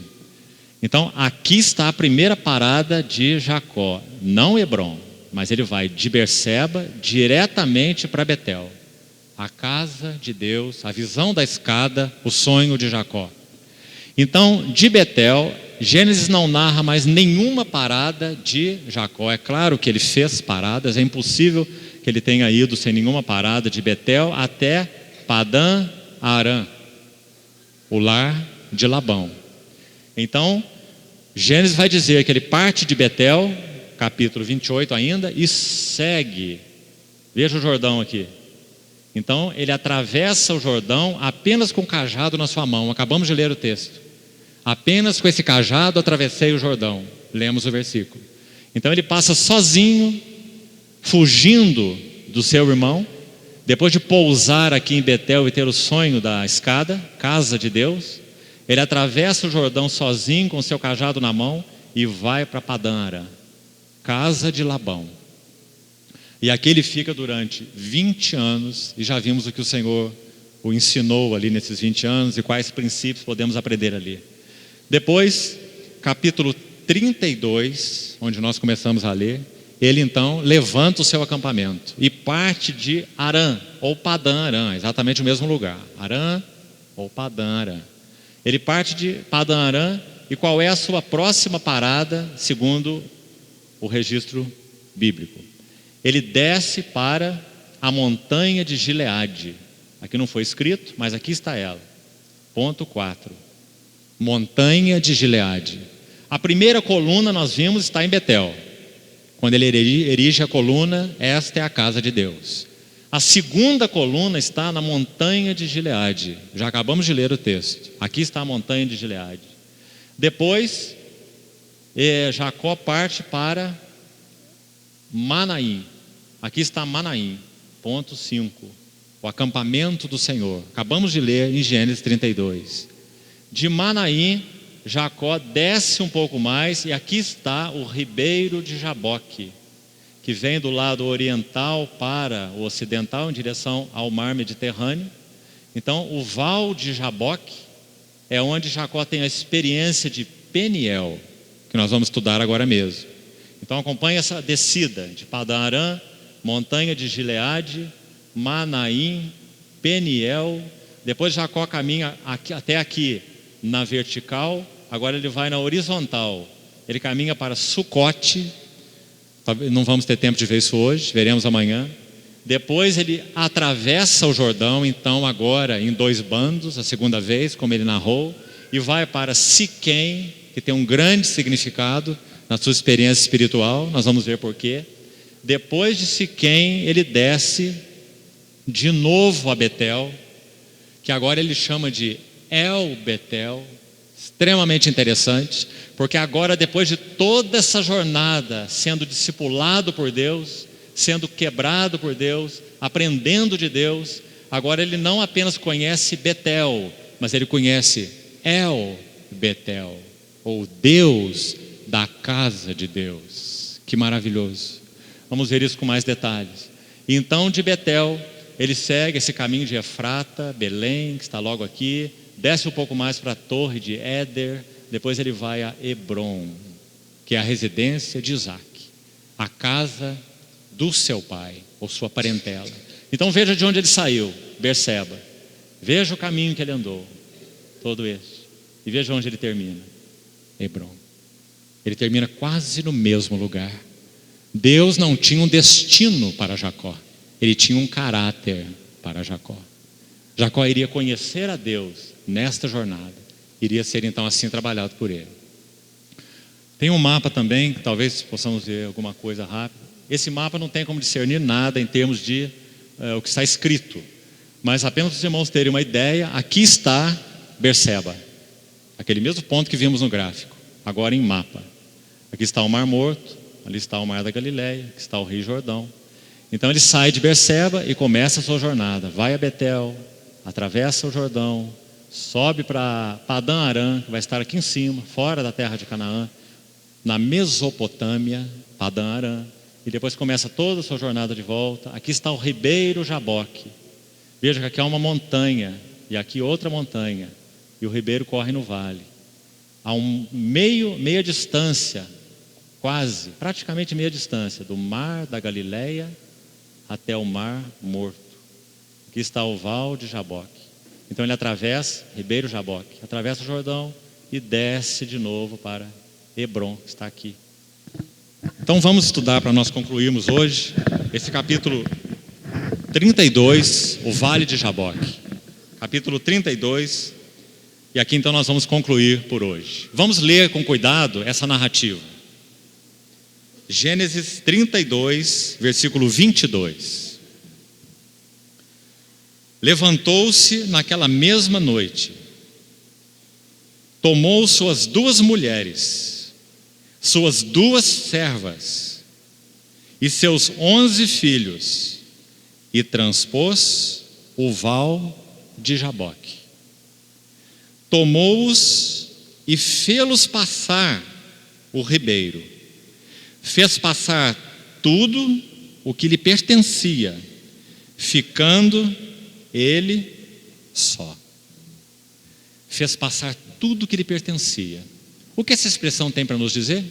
Então aqui está a primeira parada de Jacó, não Hebrom, mas ele vai de Berseba diretamente para Betel, a casa de Deus, a visão da escada, o sonho de Jacó. Então, de Betel, Gênesis não narra mais nenhuma parada de Jacó. É claro que ele fez paradas, é impossível que ele tenha ido sem nenhuma parada de Betel até Padã Arã, o lar de Labão. Então, Gênesis vai dizer que ele parte de Betel, capítulo 28 ainda, e segue. Veja o Jordão aqui. Então, ele atravessa o Jordão apenas com o cajado na sua mão. Acabamos de ler o texto. Apenas com esse cajado atravessei o Jordão. Lemos o versículo. Então, ele passa sozinho, fugindo do seu irmão. Depois de pousar aqui em Betel e ter o sonho da escada, casa de Deus, ele atravessa o Jordão sozinho com o seu cajado na mão e vai para Padã Arã, casa de Labão. E aqui ele fica durante 20 anos, e já vimos o que o Senhor o ensinou ali nesses 20 anos e quais princípios podemos aprender ali. Depois, capítulo 32, onde nós começamos a ler, ele então levanta o seu acampamento e parte de Arã, ou Padã Arã, exatamente o mesmo lugar, Arã ou Padã Arã. Ele parte de Padã Arã, e qual é a sua próxima parada, segundo o registro bíblico? Ele desce para a montanha de Gileade. Aqui não foi escrito, mas aqui está ela. Ponto 4. Montanha de Gileade. A primeira coluna nós vimos está em Betel. Quando ele erige a coluna, esta é a casa de Deus. A segunda coluna está na montanha de Gileade. Já acabamos de ler o texto. Aqui está a montanha de Gileade. Depois, Jacó parte para Manaim. Aqui está Manaim, ponto 5, o acampamento do Senhor. Acabamos de ler em Gênesis 32. De Manaim, Jacó desce um pouco mais, e aqui está o ribeiro de Jaboque, que vem do lado oriental para o ocidental, em direção ao mar Mediterrâneo. Então, o val de Jaboque é onde Jacó tem a experiência de Peniel, que nós vamos estudar agora mesmo. Então, acompanhe essa descida de Padã Arã, montanha de Gileade, Manaim, Peniel. Depois Jacó caminha até aqui na vertical, agora ele vai na horizontal. Ele caminha para Sucote. Não vamos ter tempo de ver isso hoje, veremos amanhã. Depois ele atravessa o Jordão, então agora em 2 bandos, a segunda vez, como ele narrou, e vai para Siquém, que tem um grande significado na sua experiência espiritual. Nós vamos ver porquê. Depois de Siquém, ele desce de novo a Betel, que agora ele chama de El Betel. Extremamente interessante, porque agora, depois de toda essa jornada, sendo discipulado por Deus, sendo quebrado por Deus, aprendendo de Deus, agora ele não apenas conhece Betel, mas ele conhece El Betel, ou Deus da casa de Deus. Que maravilhoso! Vamos ver isso com mais detalhes. E então, de Betel, ele segue esse caminho de Efrata, Belém, que está logo aqui, desce um pouco mais para a torre de Éder, depois ele vai a Hebrom, que é a residência de Isaac, a casa do seu pai, ou sua parentela. Então veja de onde ele saiu, Berseba. Veja o caminho que ele andou, todo este. E veja onde ele termina, Hebrom. Ele termina quase no mesmo lugar. Deus não tinha um destino para Jacó, ele tinha um caráter para Jacó. Jacó iria conhecer a Deus nesta jornada, iria ser então assim trabalhado por ele. Tem um mapa também, que talvez possamos ver alguma coisa rápida. Esse mapa não tem como discernir nada em termos de o que está escrito, mas apenas para os irmãos terem uma ideia, aqui está Berseba, aquele mesmo ponto que vimos no gráfico, agora em mapa. Aqui está o Mar Morto, ali está o Mar da Galileia, aqui está o Rio Jordão. Então ele sai de Berseba e começa a sua jornada, vai a Betel, atravessa o Jordão, sobe para Padã Arã, que vai estar aqui em cima, fora da terra de Canaã, na Mesopotâmia, Padã Arã, e depois começa toda a sua jornada de volta. Aqui está o ribeiro Jaboque. Veja que aqui há uma montanha e aqui outra montanha, e o ribeiro corre no vale. Há meia distância, praticamente meia distância, do Mar da Galileia até o Mar Morto. Aqui está o Val de Jaboque. Então ele atravessa, ribeiro Jaboque, atravessa o Jordão e desce de novo para Hebrom, que está aqui. Então vamos estudar para nós concluirmos hoje esse capítulo 32, o Vale de Jaboque. Capítulo 32, e aqui então nós vamos concluir por hoje. Vamos ler com cuidado essa narrativa. Gênesis 32, versículo 22. Levantou-se naquela mesma noite, tomou suas 2 mulheres, suas 2 servas e seus 11 filhos, e transpôs o val de Jaboque. Tomou-os e fê-los passar o ribeiro. Fez passar tudo o que lhe pertencia, ficando ele só. Fez passar tudo o que lhe pertencia. O que essa expressão tem para nos dizer?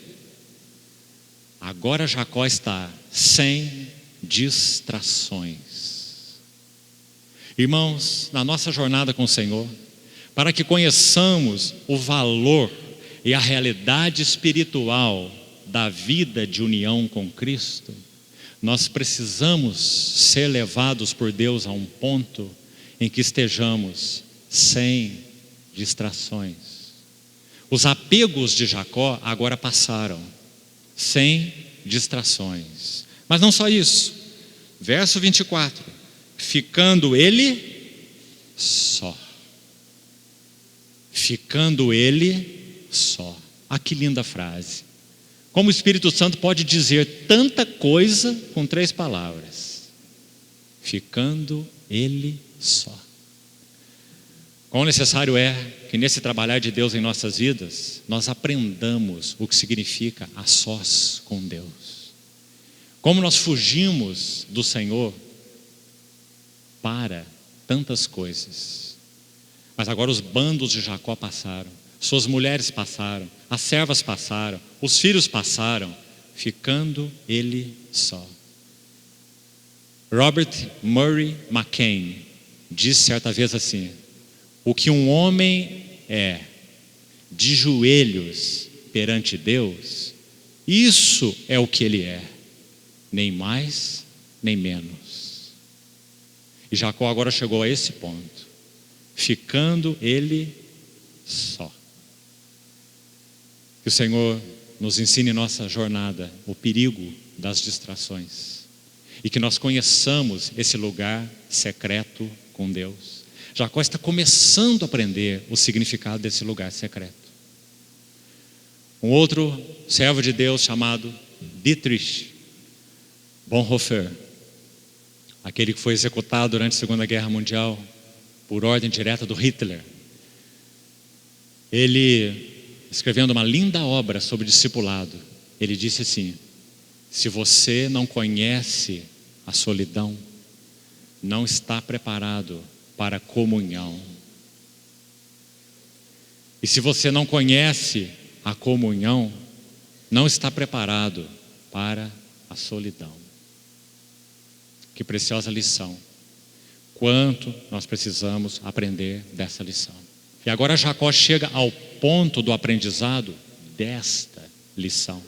Agora Jacó está sem distrações. Irmãos, na nossa jornada com o Senhor, para que conheçamos o valor e a realidade espiritual da vida de união com Cristo, nós precisamos ser levados por Deus a um ponto em que estejamos sem distrações. Os apegos de Jacó agora passaram, sem distrações. Mas não só isso. Verso 24. Ficando ele só. Ficando ele só. Ah, que linda frase. Como o Espírito Santo pode dizer tanta coisa com 3 palavras. Ficando ele só. Quão necessário é que nesse trabalhar de Deus em nossas vidas, nós aprendamos o que significa a sós com Deus. Como nós fugimos do Senhor para tantas coisas. Mas agora os bandos de Jacó passaram, suas mulheres passaram, as servas passaram, os filhos passaram, ficando ele só. Robert Murray McCain disse certa vez assim: o que um homem é de joelhos perante Deus, isso é o que ele é, nem mais nem menos. E Jacó agora chegou a esse ponto, ficando ele só. Que o Senhor nos ensine em nossa jornada o perigo das distrações e que nós conheçamos esse lugar secreto com Deus. Jacó está começando a aprender o significado desse lugar secreto. Um outro servo de Deus chamado Dietrich Bonhoeffer, aquele que foi executado durante a Segunda Guerra Mundial por ordem direta do Hitler, ele, escrevendo uma linda obra sobre discipulado, ele disse assim: se você não conhece a solidão, não está preparado para a comunhão. E se você não conhece a comunhão, não está preparado para a solidão. Que preciosa lição. quanto nós precisamos aprender dessa lição. E agora Jacó chega ao ponto do aprendizado desta lição.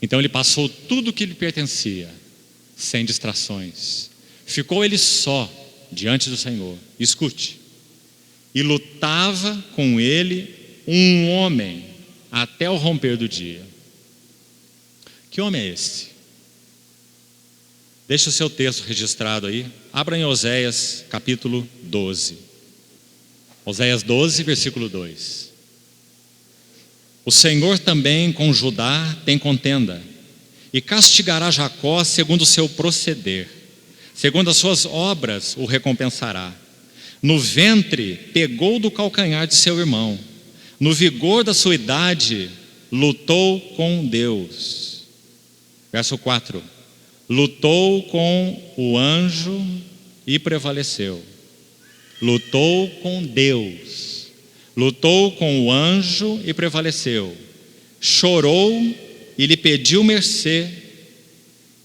Então ele passou tudo que lhe pertencia, sem distrações. Ficou ele só diante do Senhor. Escute. E lutava com ele um homem até o romper do dia. Que homem é esse? Deixa o seu texto registrado aí. Abra em Oséias capítulo 12. Oséias 12, versículo 2. O Senhor também com Judá tem contenda, e castigará Jacó segundo o seu proceder, segundo as suas obras o recompensará. No ventre pegou do calcanhar de seu irmão, no vigor da sua idade lutou com Deus. Verso 4. Lutou com o anjo e prevaleceu. Lutou com Deus. Lutou com o anjo e prevaleceu. Chorou e lhe pediu mercê.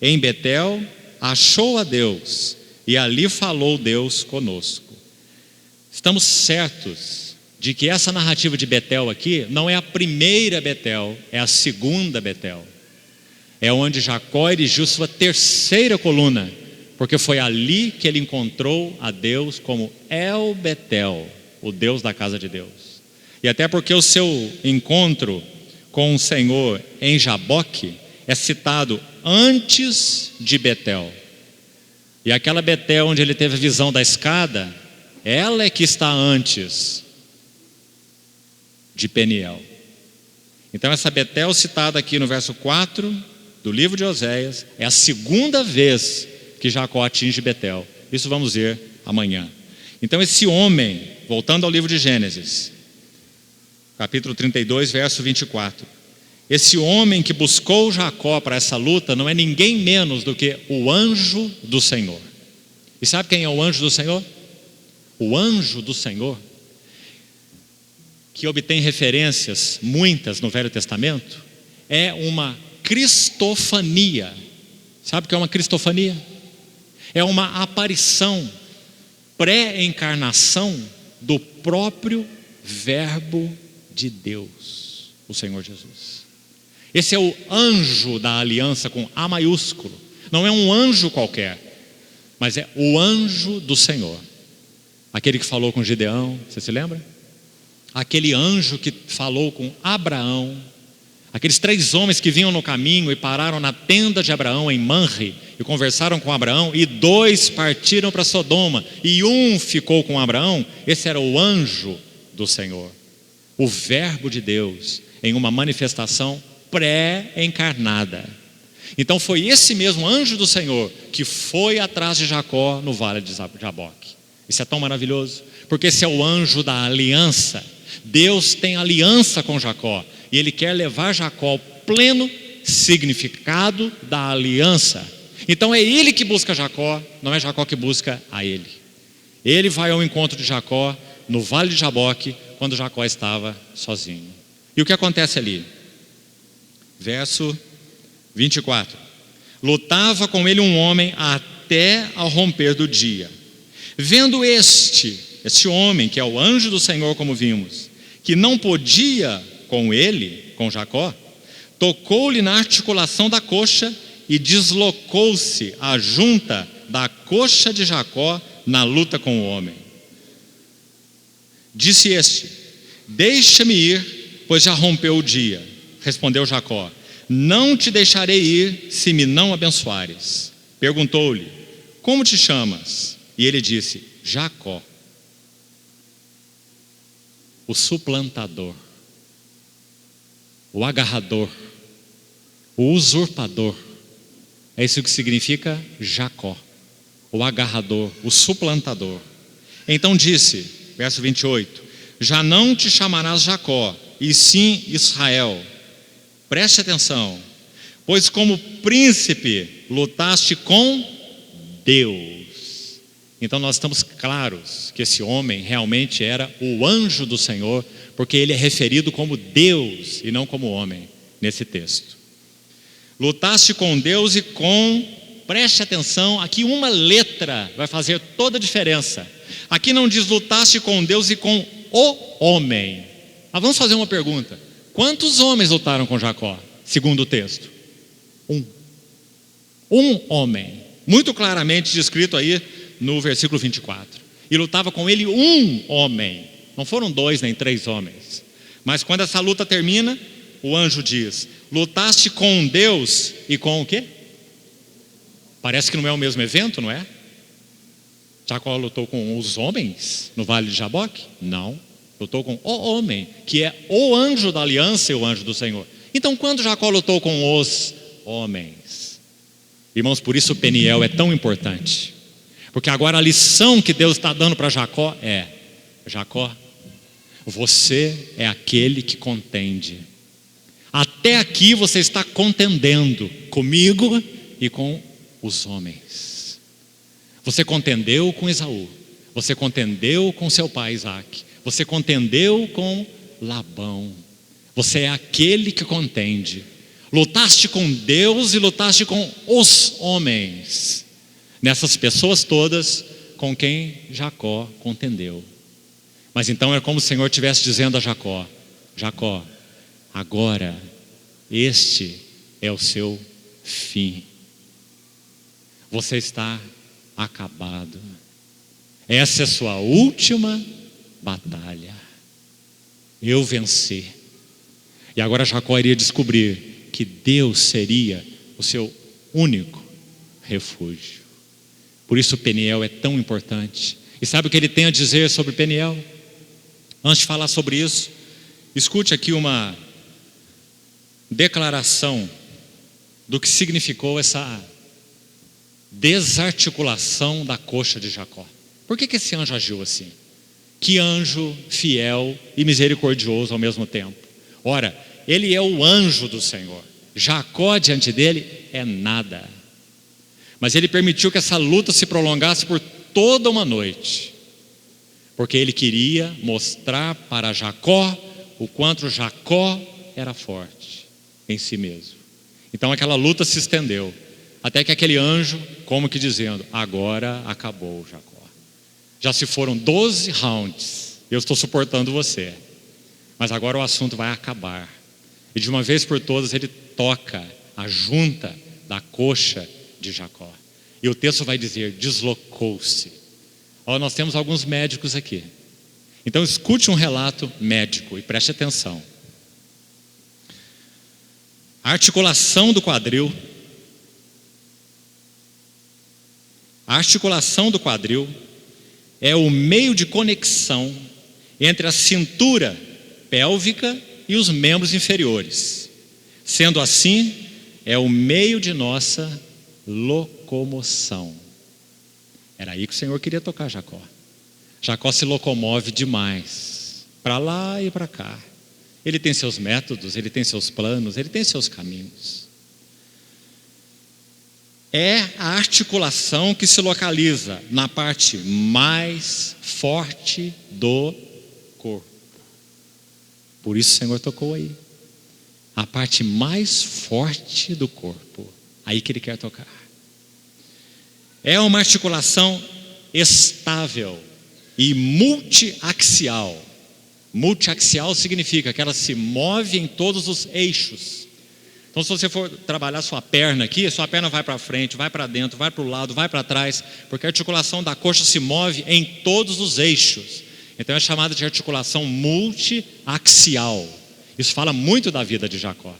Em Betel achou a Deus, e ali falou Deus conosco. Estamos certos de que essa narrativa de Betel aqui não é a primeira Betel, é a segunda Betel. É onde Jacó erigiu sua terceira coluna, porque foi ali que ele encontrou a Deus como El Betel, o Deus da casa de Deus. E até porque o seu encontro com o Senhor em Jaboque é citado antes de Betel. E aquela Betel onde ele teve a visão da escada, ela é que está antes de Peniel. Então essa Betel citada aqui no verso 4 do livro de Oséias é a segunda vez que Jacó atinge Betel. Isso vamos ver amanhã. Então esse homem, voltando ao livro de Gênesis, capítulo 32, verso 24. Esse homem que buscou Jacó para essa luta não é ninguém menos do que o anjo do Senhor. E sabe quem é o anjo do Senhor? O anjo do Senhor, que obtém referências muitas no Velho Testamento, é uma cristofania. Sabe o que é uma cristofania? É uma aparição, pré-encarnação do próprio Verbo de Deus, o Senhor Jesus. Esse é o anjo da aliança com A maiúsculo. Não é um anjo qualquer, mas é o anjo do Senhor. Aquele que falou com Gideão, você se lembra? Aquele anjo que falou com Abraão. Aqueles 3 homens que vinham no caminho e pararam na tenda de Abraão em Manre e conversaram com Abraão, e 2 partiram para Sodoma e 1 ficou com Abraão. Esse era o anjo do Senhor, o Verbo de Deus em uma manifestação pré-encarnada. Então foi esse mesmo anjo do Senhor que foi atrás de Jacó no vale de Jaboque. Isso é tão maravilhoso, porque esse é o anjo da aliança. Deus tem aliança com Jacó e ele quer levar Jacó ao pleno significado da aliança. Então é ele que busca Jacó, não é Jacó que busca a ele. Ele vai ao encontro de Jacó no vale de Jaboque, quando Jacó estava sozinho. E o que acontece ali? Verso 24. Lutava com ele um homem até ao romper do dia. Vendo este homem, que é o anjo do Senhor, como vimos, que não podia com ele, com Jacó, tocou-lhe na articulação da coxa e deslocou-se a junta da coxa de Jacó na luta com o homem. Disse este: deixa-me ir, pois já rompeu o dia. Respondeu Jacó: não te deixarei ir se me não abençoares. Perguntou-lhe: como te chamas? E ele disse: Jacó, o suplantador, o agarrador, o usurpador. É isso que significa Jacó, o agarrador, o suplantador. Então disse, verso 28, já não te chamarás Jacó, e sim Israel. Preste atenção, pois como príncipe lutaste com Deus. Então nós estamos claros que esse homem realmente era o anjo do Senhor, porque ele é referido como Deus e não como homem nesse texto. Lutaste com Deus e com Preste atenção, aqui uma letra vai fazer toda a diferença. Aqui não diz lutaste com Deus e com o homem. Mas vamos fazer uma pergunta. Quantos homens lutaram com Jacó, segundo o texto? Um homem. Muito claramente descrito aí no versículo 24. E lutava com ele um homem. Não foram 2 nem 3 homens. Mas quando essa luta termina, o anjo diz: lutaste com Deus e com o quê? Parece que não é o mesmo evento, não é? Jacó lutou com os homens no vale de Jaboque? Não. Lutou com o homem, que é o anjo da aliança e o anjo do Senhor. Então, quando Jacó lutou com os homens? Irmãos, por isso o Peniel é tão importante. Porque agora a lição que Deus está dando para Jacó é: Jacó, você é aquele que contende. Até aqui você está contendendo comigo e com os homens. Você contendeu com Esaú, você contendeu com seu pai Isaque, você contendeu com Labão. Você é aquele que contende. Lutaste com Deus e lutaste com os homens. Nessas pessoas todas com quem Jacó contendeu. Mas então é como se o Senhor estivesse dizendo a Jacó: Jacó, agora este é o seu fim. Você está acabado. Essa é a sua última batalha. Eu venci. E agora Jacó iria descobrir que Deus seria o seu único refúgio. Por isso Peniel é tão importante. E sabe o que ele tem a dizer sobre Peniel? Antes de falar sobre isso, escute aqui uma declaração do que significou essa desarticulação da coxa de Jacó. Por que esse anjo agiu assim? Que anjo fiel e misericordioso ao mesmo tempo. Ora, ele é o anjo do Senhor. Jacó diante dele é nada. Mas ele permitiu que essa luta se prolongasse por toda uma noite, porque ele queria mostrar para Jacó o quanto Jacó era forte em si mesmo. Então aquela luta se estendeu, até que aquele anjo, como que dizendo: agora acabou, Jacó. Já se foram 12 rounds, eu estou suportando você, mas agora o assunto vai acabar. E de uma vez por todas ele toca a junta da coxa de Jacó. E o texto vai dizer: deslocou-se. Nós temos alguns médicos aqui. Então escute um relato médico e preste atenção. A articulação do quadril. A articulação do quadril é o meio de conexão entre a cintura pélvica e os membros inferiores. Sendo assim, é o meio de nossa locomoção. Era aí que o Senhor queria tocar Jacó. Jacó se locomove demais, para lá e para cá. Ele tem seus métodos, ele tem seus planos, ele tem seus caminhos. É a articulação que se localiza na parte mais forte do corpo. Por isso o Senhor tocou aí. A parte mais forte do corpo. Aí que ele quer tocar. É uma articulação estável e multiaxial. Multiaxial significa que ela se move em todos os eixos. Então, se você for trabalhar sua perna aqui, sua perna vai para frente, vai para dentro, vai para o lado, vai para trás, porque a articulação da coxa se move em todos os eixos. Então é chamada de articulação multiaxial. Isso fala muito da vida de Jacó.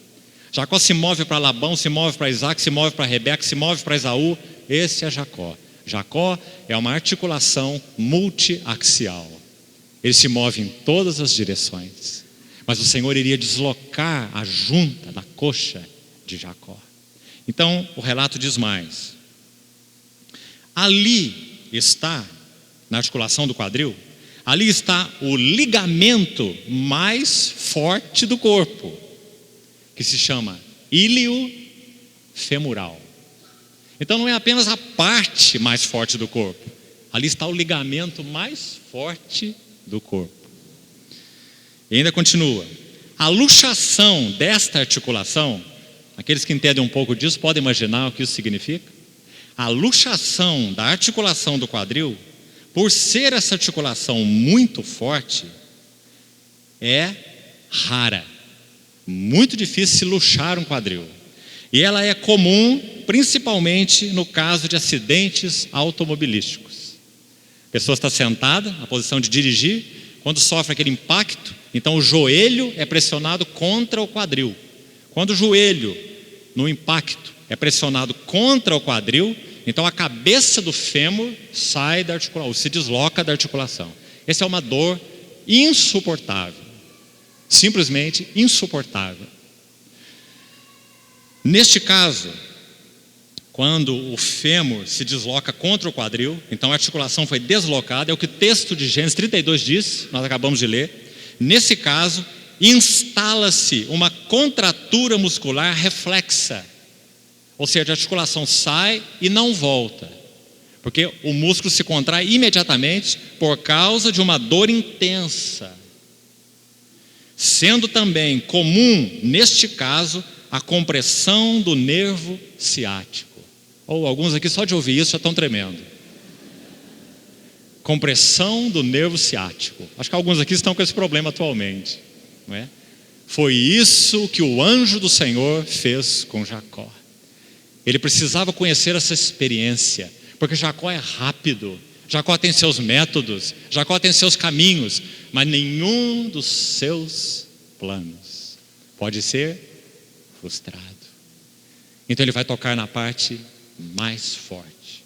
Jacó se move para Labão, se move para Isaque, se move para Rebeca, se move para Esaú. Esse é Jacó. Jacó é uma articulação multiaxial. Ele se move em todas as direções. Mas o Senhor iria deslocar a junta da coxa de Jacó. Então o relato diz mais. Ali está, na articulação do quadril, ali está o ligamento mais forte do corpo, que se chama íleo femoral. Então não é apenas a parte mais forte do corpo. Ali está o ligamento mais forte do corpo. E ainda continua. A luxação desta articulação, aqueles que entendem um pouco disso podem imaginar o que isso significa. a luxação da articulação do quadril, por ser essa articulação muito forte, é rara. Muito difícil se luxar um quadril. E ela é comum, principalmente no caso de acidentes automobilísticos. A pessoa está sentada, na posição de dirigir, quando sofre aquele impacto, então o joelho é pressionado contra o quadril. Quando o joelho, no impacto, é pressionado contra o quadril, então a cabeça do fêmur sai da articulação, se desloca da articulação. Essa é uma dor insuportável. Simplesmente insuportável. Neste caso, quando o fêmur se desloca contra o quadril, então a articulação foi deslocada, é o que o texto de Gênesis 32 diz, nós acabamos de ler. Nesse caso, instala-se uma contratura muscular reflexa, ou seja, a articulação sai e não volta, porque o músculo se contrai imediatamente por causa de uma dor intensa, sendo também comum, neste caso, a compressão do nervo ciático. Ou alguns aqui só de ouvir isso já estão tremendo. Compressão do nervo ciático. Acho que alguns aqui estão com esse problema atualmente, não é? Foi isso que o anjo do Senhor fez com Jacó. Ele precisava conhecer essa experiência, porque Jacó é rápido, Jacó tem seus métodos, Jacó tem seus caminhos, mas nenhum dos seus planos pode ser frustrado. Então ele vai tocar na parte mais forte,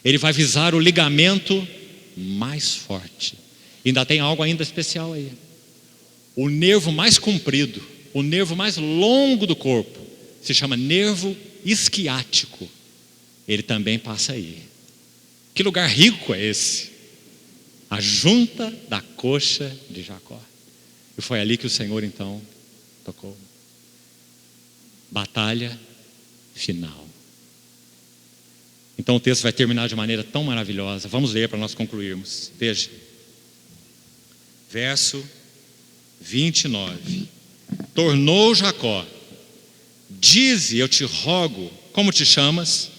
ele vai visar o ligamento mais forte. E ainda tem algo ainda especial aí. O nervo mais comprido, o nervo mais longo do corpo, se chama nervo isquiático. Ele também passa aí. Que lugar rico é esse? A junta da coxa de Jacó. E foi ali que o Senhor então tocou. Batalha final. Então o texto vai terminar de maneira tão maravilhosa. Vamos ler para nós concluirmos. Veja. Verso 29. Tornou Jacó: dize, eu te rogo, como te chamas?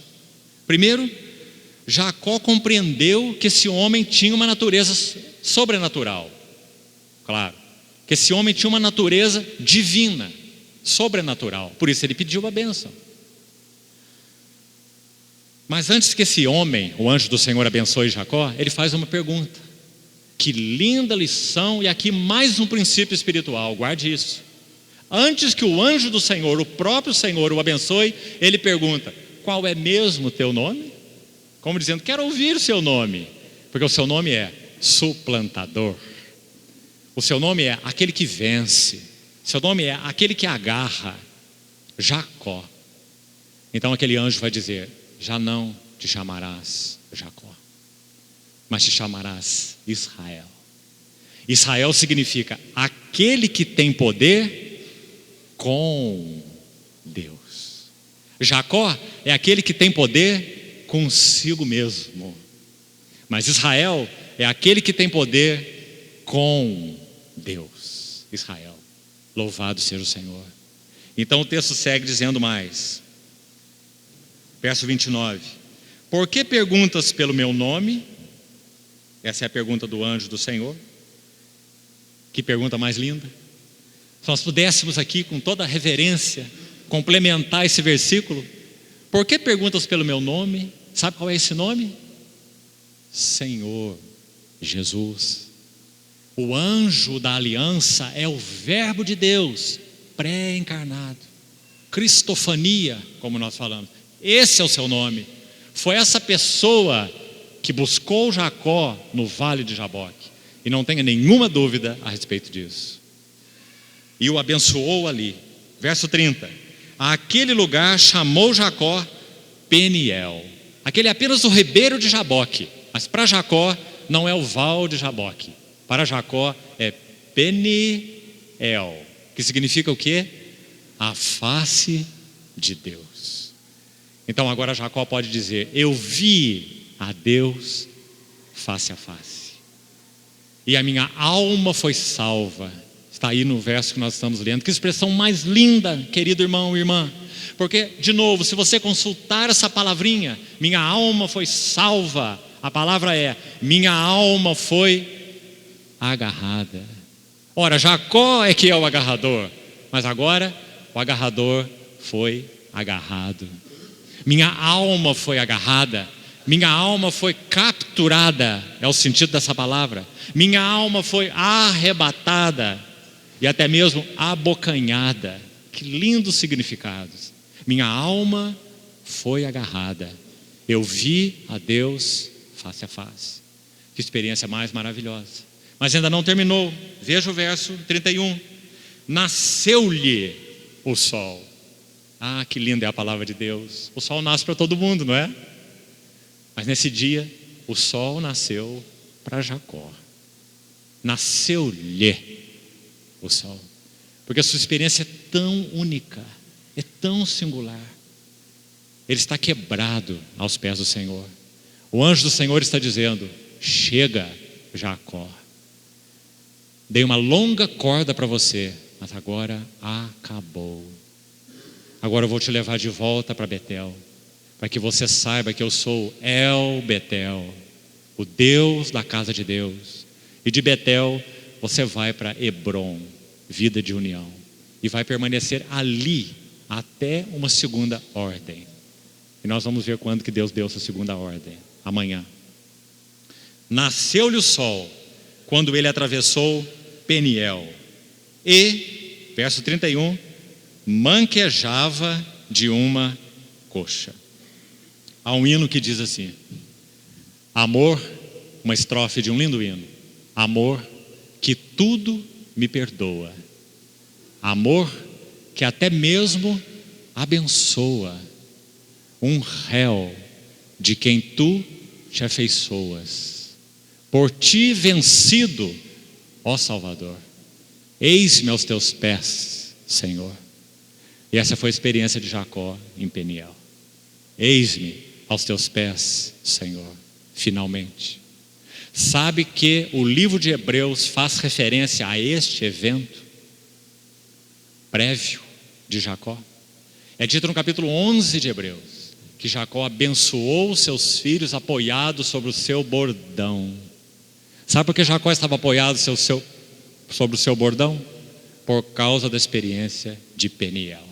Primeiro, Jacó compreendeu que esse homem tinha uma natureza sobrenatural. Claro, que esse homem tinha uma natureza divina, sobrenatural. Por isso ele pediu a bênção. Mas antes que esse homem, o anjo do Senhor, abençoe Jacó, ele faz uma pergunta. Que linda lição, e aqui mais um princípio espiritual, guarde isso. Antes que o anjo do Senhor, o próprio Senhor, o abençoe, ele pergunta: qual é mesmo o teu nome? Como dizendo, quero ouvir o seu nome, porque o seu nome é suplantador. O seu nome é aquele que vence. O seu nome é aquele que agarra. Jacó. Então aquele anjo vai dizer: já não te chamarás Jacó, mas te chamarás Israel. Israel significa aquele que tem poder com Deus. Jacó é aquele que tem poder consigo mesmo, mas Israel é aquele que tem poder com Deus. Israel, louvado seja o Senhor. Então o texto segue dizendo mais, verso 29. Por que perguntas pelo meu nome? Essa é a pergunta do anjo do Senhor. Que pergunta mais linda. Se nós pudéssemos aqui com toda a reverência complementar esse versículo. Por que perguntas pelo meu nome? Sabe qual é esse nome? Senhor Jesus. O anjo da aliança é o verbo de Deus pré-encarnado. Cristofania, como nós falamos. Esse é o seu nome. Foi essa pessoa que buscou Jacó no vale de Jaboque. E não tenha nenhuma dúvida a respeito disso. E o abençoou ali. Verso 30. Aquele lugar chamou Jacó Peniel. Aquele é apenas o ribeiro de Jaboque. Mas para Jacó não é o val de Jaboque. Para Jacó é Peniel. Que significa o quê? A face de Deus. Então agora Jacó pode dizer: eu vi a Deus face a face. E a minha alma foi salva. Está aí no verso que nós estamos lendo. Que expressão mais linda, querido irmão e irmã. Porque, de novo, se você consultar essa palavrinha, minha alma foi salva, a palavra é, minha alma foi agarrada. Ora, Jacó é que é o agarrador, mas agora o agarrador foi agarrado. Minha alma foi agarrada, minha alma foi capturada, é o sentido dessa palavra. Minha alma foi arrebatada e até mesmo abocanhada. Que lindos significados. Minha alma foi agarrada. Eu vi a Deus face a face. Que experiência mais maravilhosa. Mas ainda não terminou. Veja o verso 31. Nasceu-lhe o sol. Ah, que linda é a palavra de Deus. O sol nasce para todo mundo, não é? Mas nesse dia, o sol nasceu para Jacó. Nasceu-lhe o sol. Porque a sua experiência é tão única, é tão singular. Ele está quebrado aos pés do Senhor. O anjo do Senhor está dizendo: chega, Jacó. Dei uma longa corda para você, mas agora acabou. Agora eu vou te levar de volta para Betel, para que você saiba que eu sou El Betel, o Deus da casa de Deus. E de Betel você vai para Hebrom, vida de união, e vai permanecer ali até uma segunda ordem. E nós vamos ver quando que Deus deu essa segunda ordem. Amanhã. Nasceu-lhe o sol quando ele atravessou Peniel e, verso 31, manquejava de uma coxa. Há um hino que diz assim: amor, uma estrofe de um lindo hino: amor que tudo me perdoa, amor que até mesmo abençoa, um réu de quem tu te afeiçoas, por ti vencido, ó Salvador, eis-me aos teus pés, Senhor. E essa foi a experiência de Jacó em Peniel. Eis-me aos teus pés, Senhor, finalmente. Sabe que o livro de Hebreus faz referência a este evento prévio de Jacó? É dito no capítulo 11 de Hebreus que Jacó abençoou seus filhos apoiado sobre o seu bordão. Sabe por que Jacó estava apoiado sobre o seu bordão? Por causa da experiência de Peniel.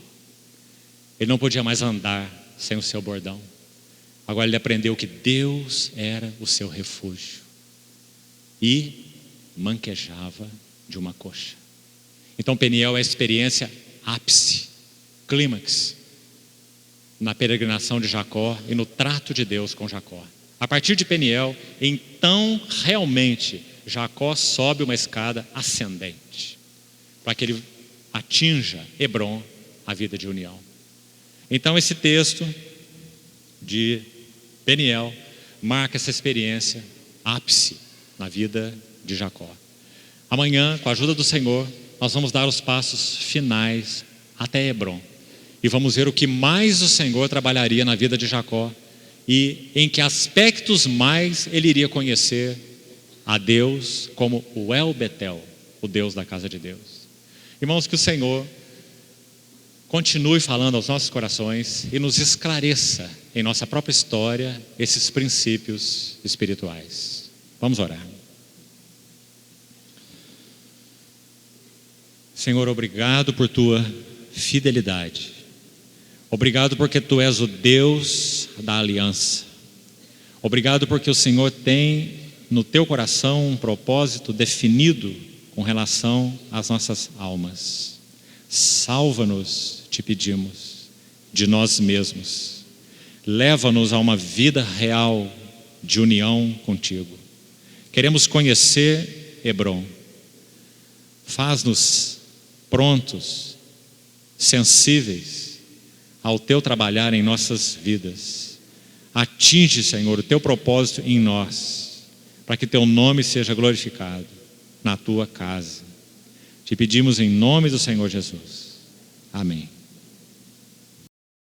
Ele não podia mais andar sem o seu bordão. Agora ele aprendeu que Deus era o seu refúgio e manquejava de uma coxa. Então Peniel é a experiência ápice, clímax, na peregrinação de Jacó e no trato de Deus com Jacó. A partir de Peniel, então realmente Jacó sobe uma escada ascendente para que ele atinja Hebrom, a vida de união. Então esse texto de Peniel marca essa experiência ápice na vida de Jacó. Amanhã, com a ajuda do Senhor, nós vamos dar os passos finais até Hebrom e vamos ver o que mais o Senhor trabalharia na vida de Jacó e em que aspectos mais ele iria conhecer a Deus como o El Betel, o Deus da casa de Deus. Irmãos, que o Senhor continue falando aos nossos corações e nos esclareça em nossa própria história esses princípios espirituais. Vamos orar. Senhor, obrigado por tua fidelidade. Obrigado porque tu és o Deus da aliança. Obrigado porque o Senhor tem no teu coração um propósito definido com relação às nossas almas. Salva-nos, te pedimos, de nós mesmos. Leva-nos a uma vida real de união contigo. Queremos conhecer Hebrom. Faz-nos prontos, sensíveis ao teu trabalhar em nossas vidas. Atinge, Senhor, o teu propósito em nós, para que teu nome seja glorificado na tua casa. Te pedimos em nome do Senhor Jesus. Amém.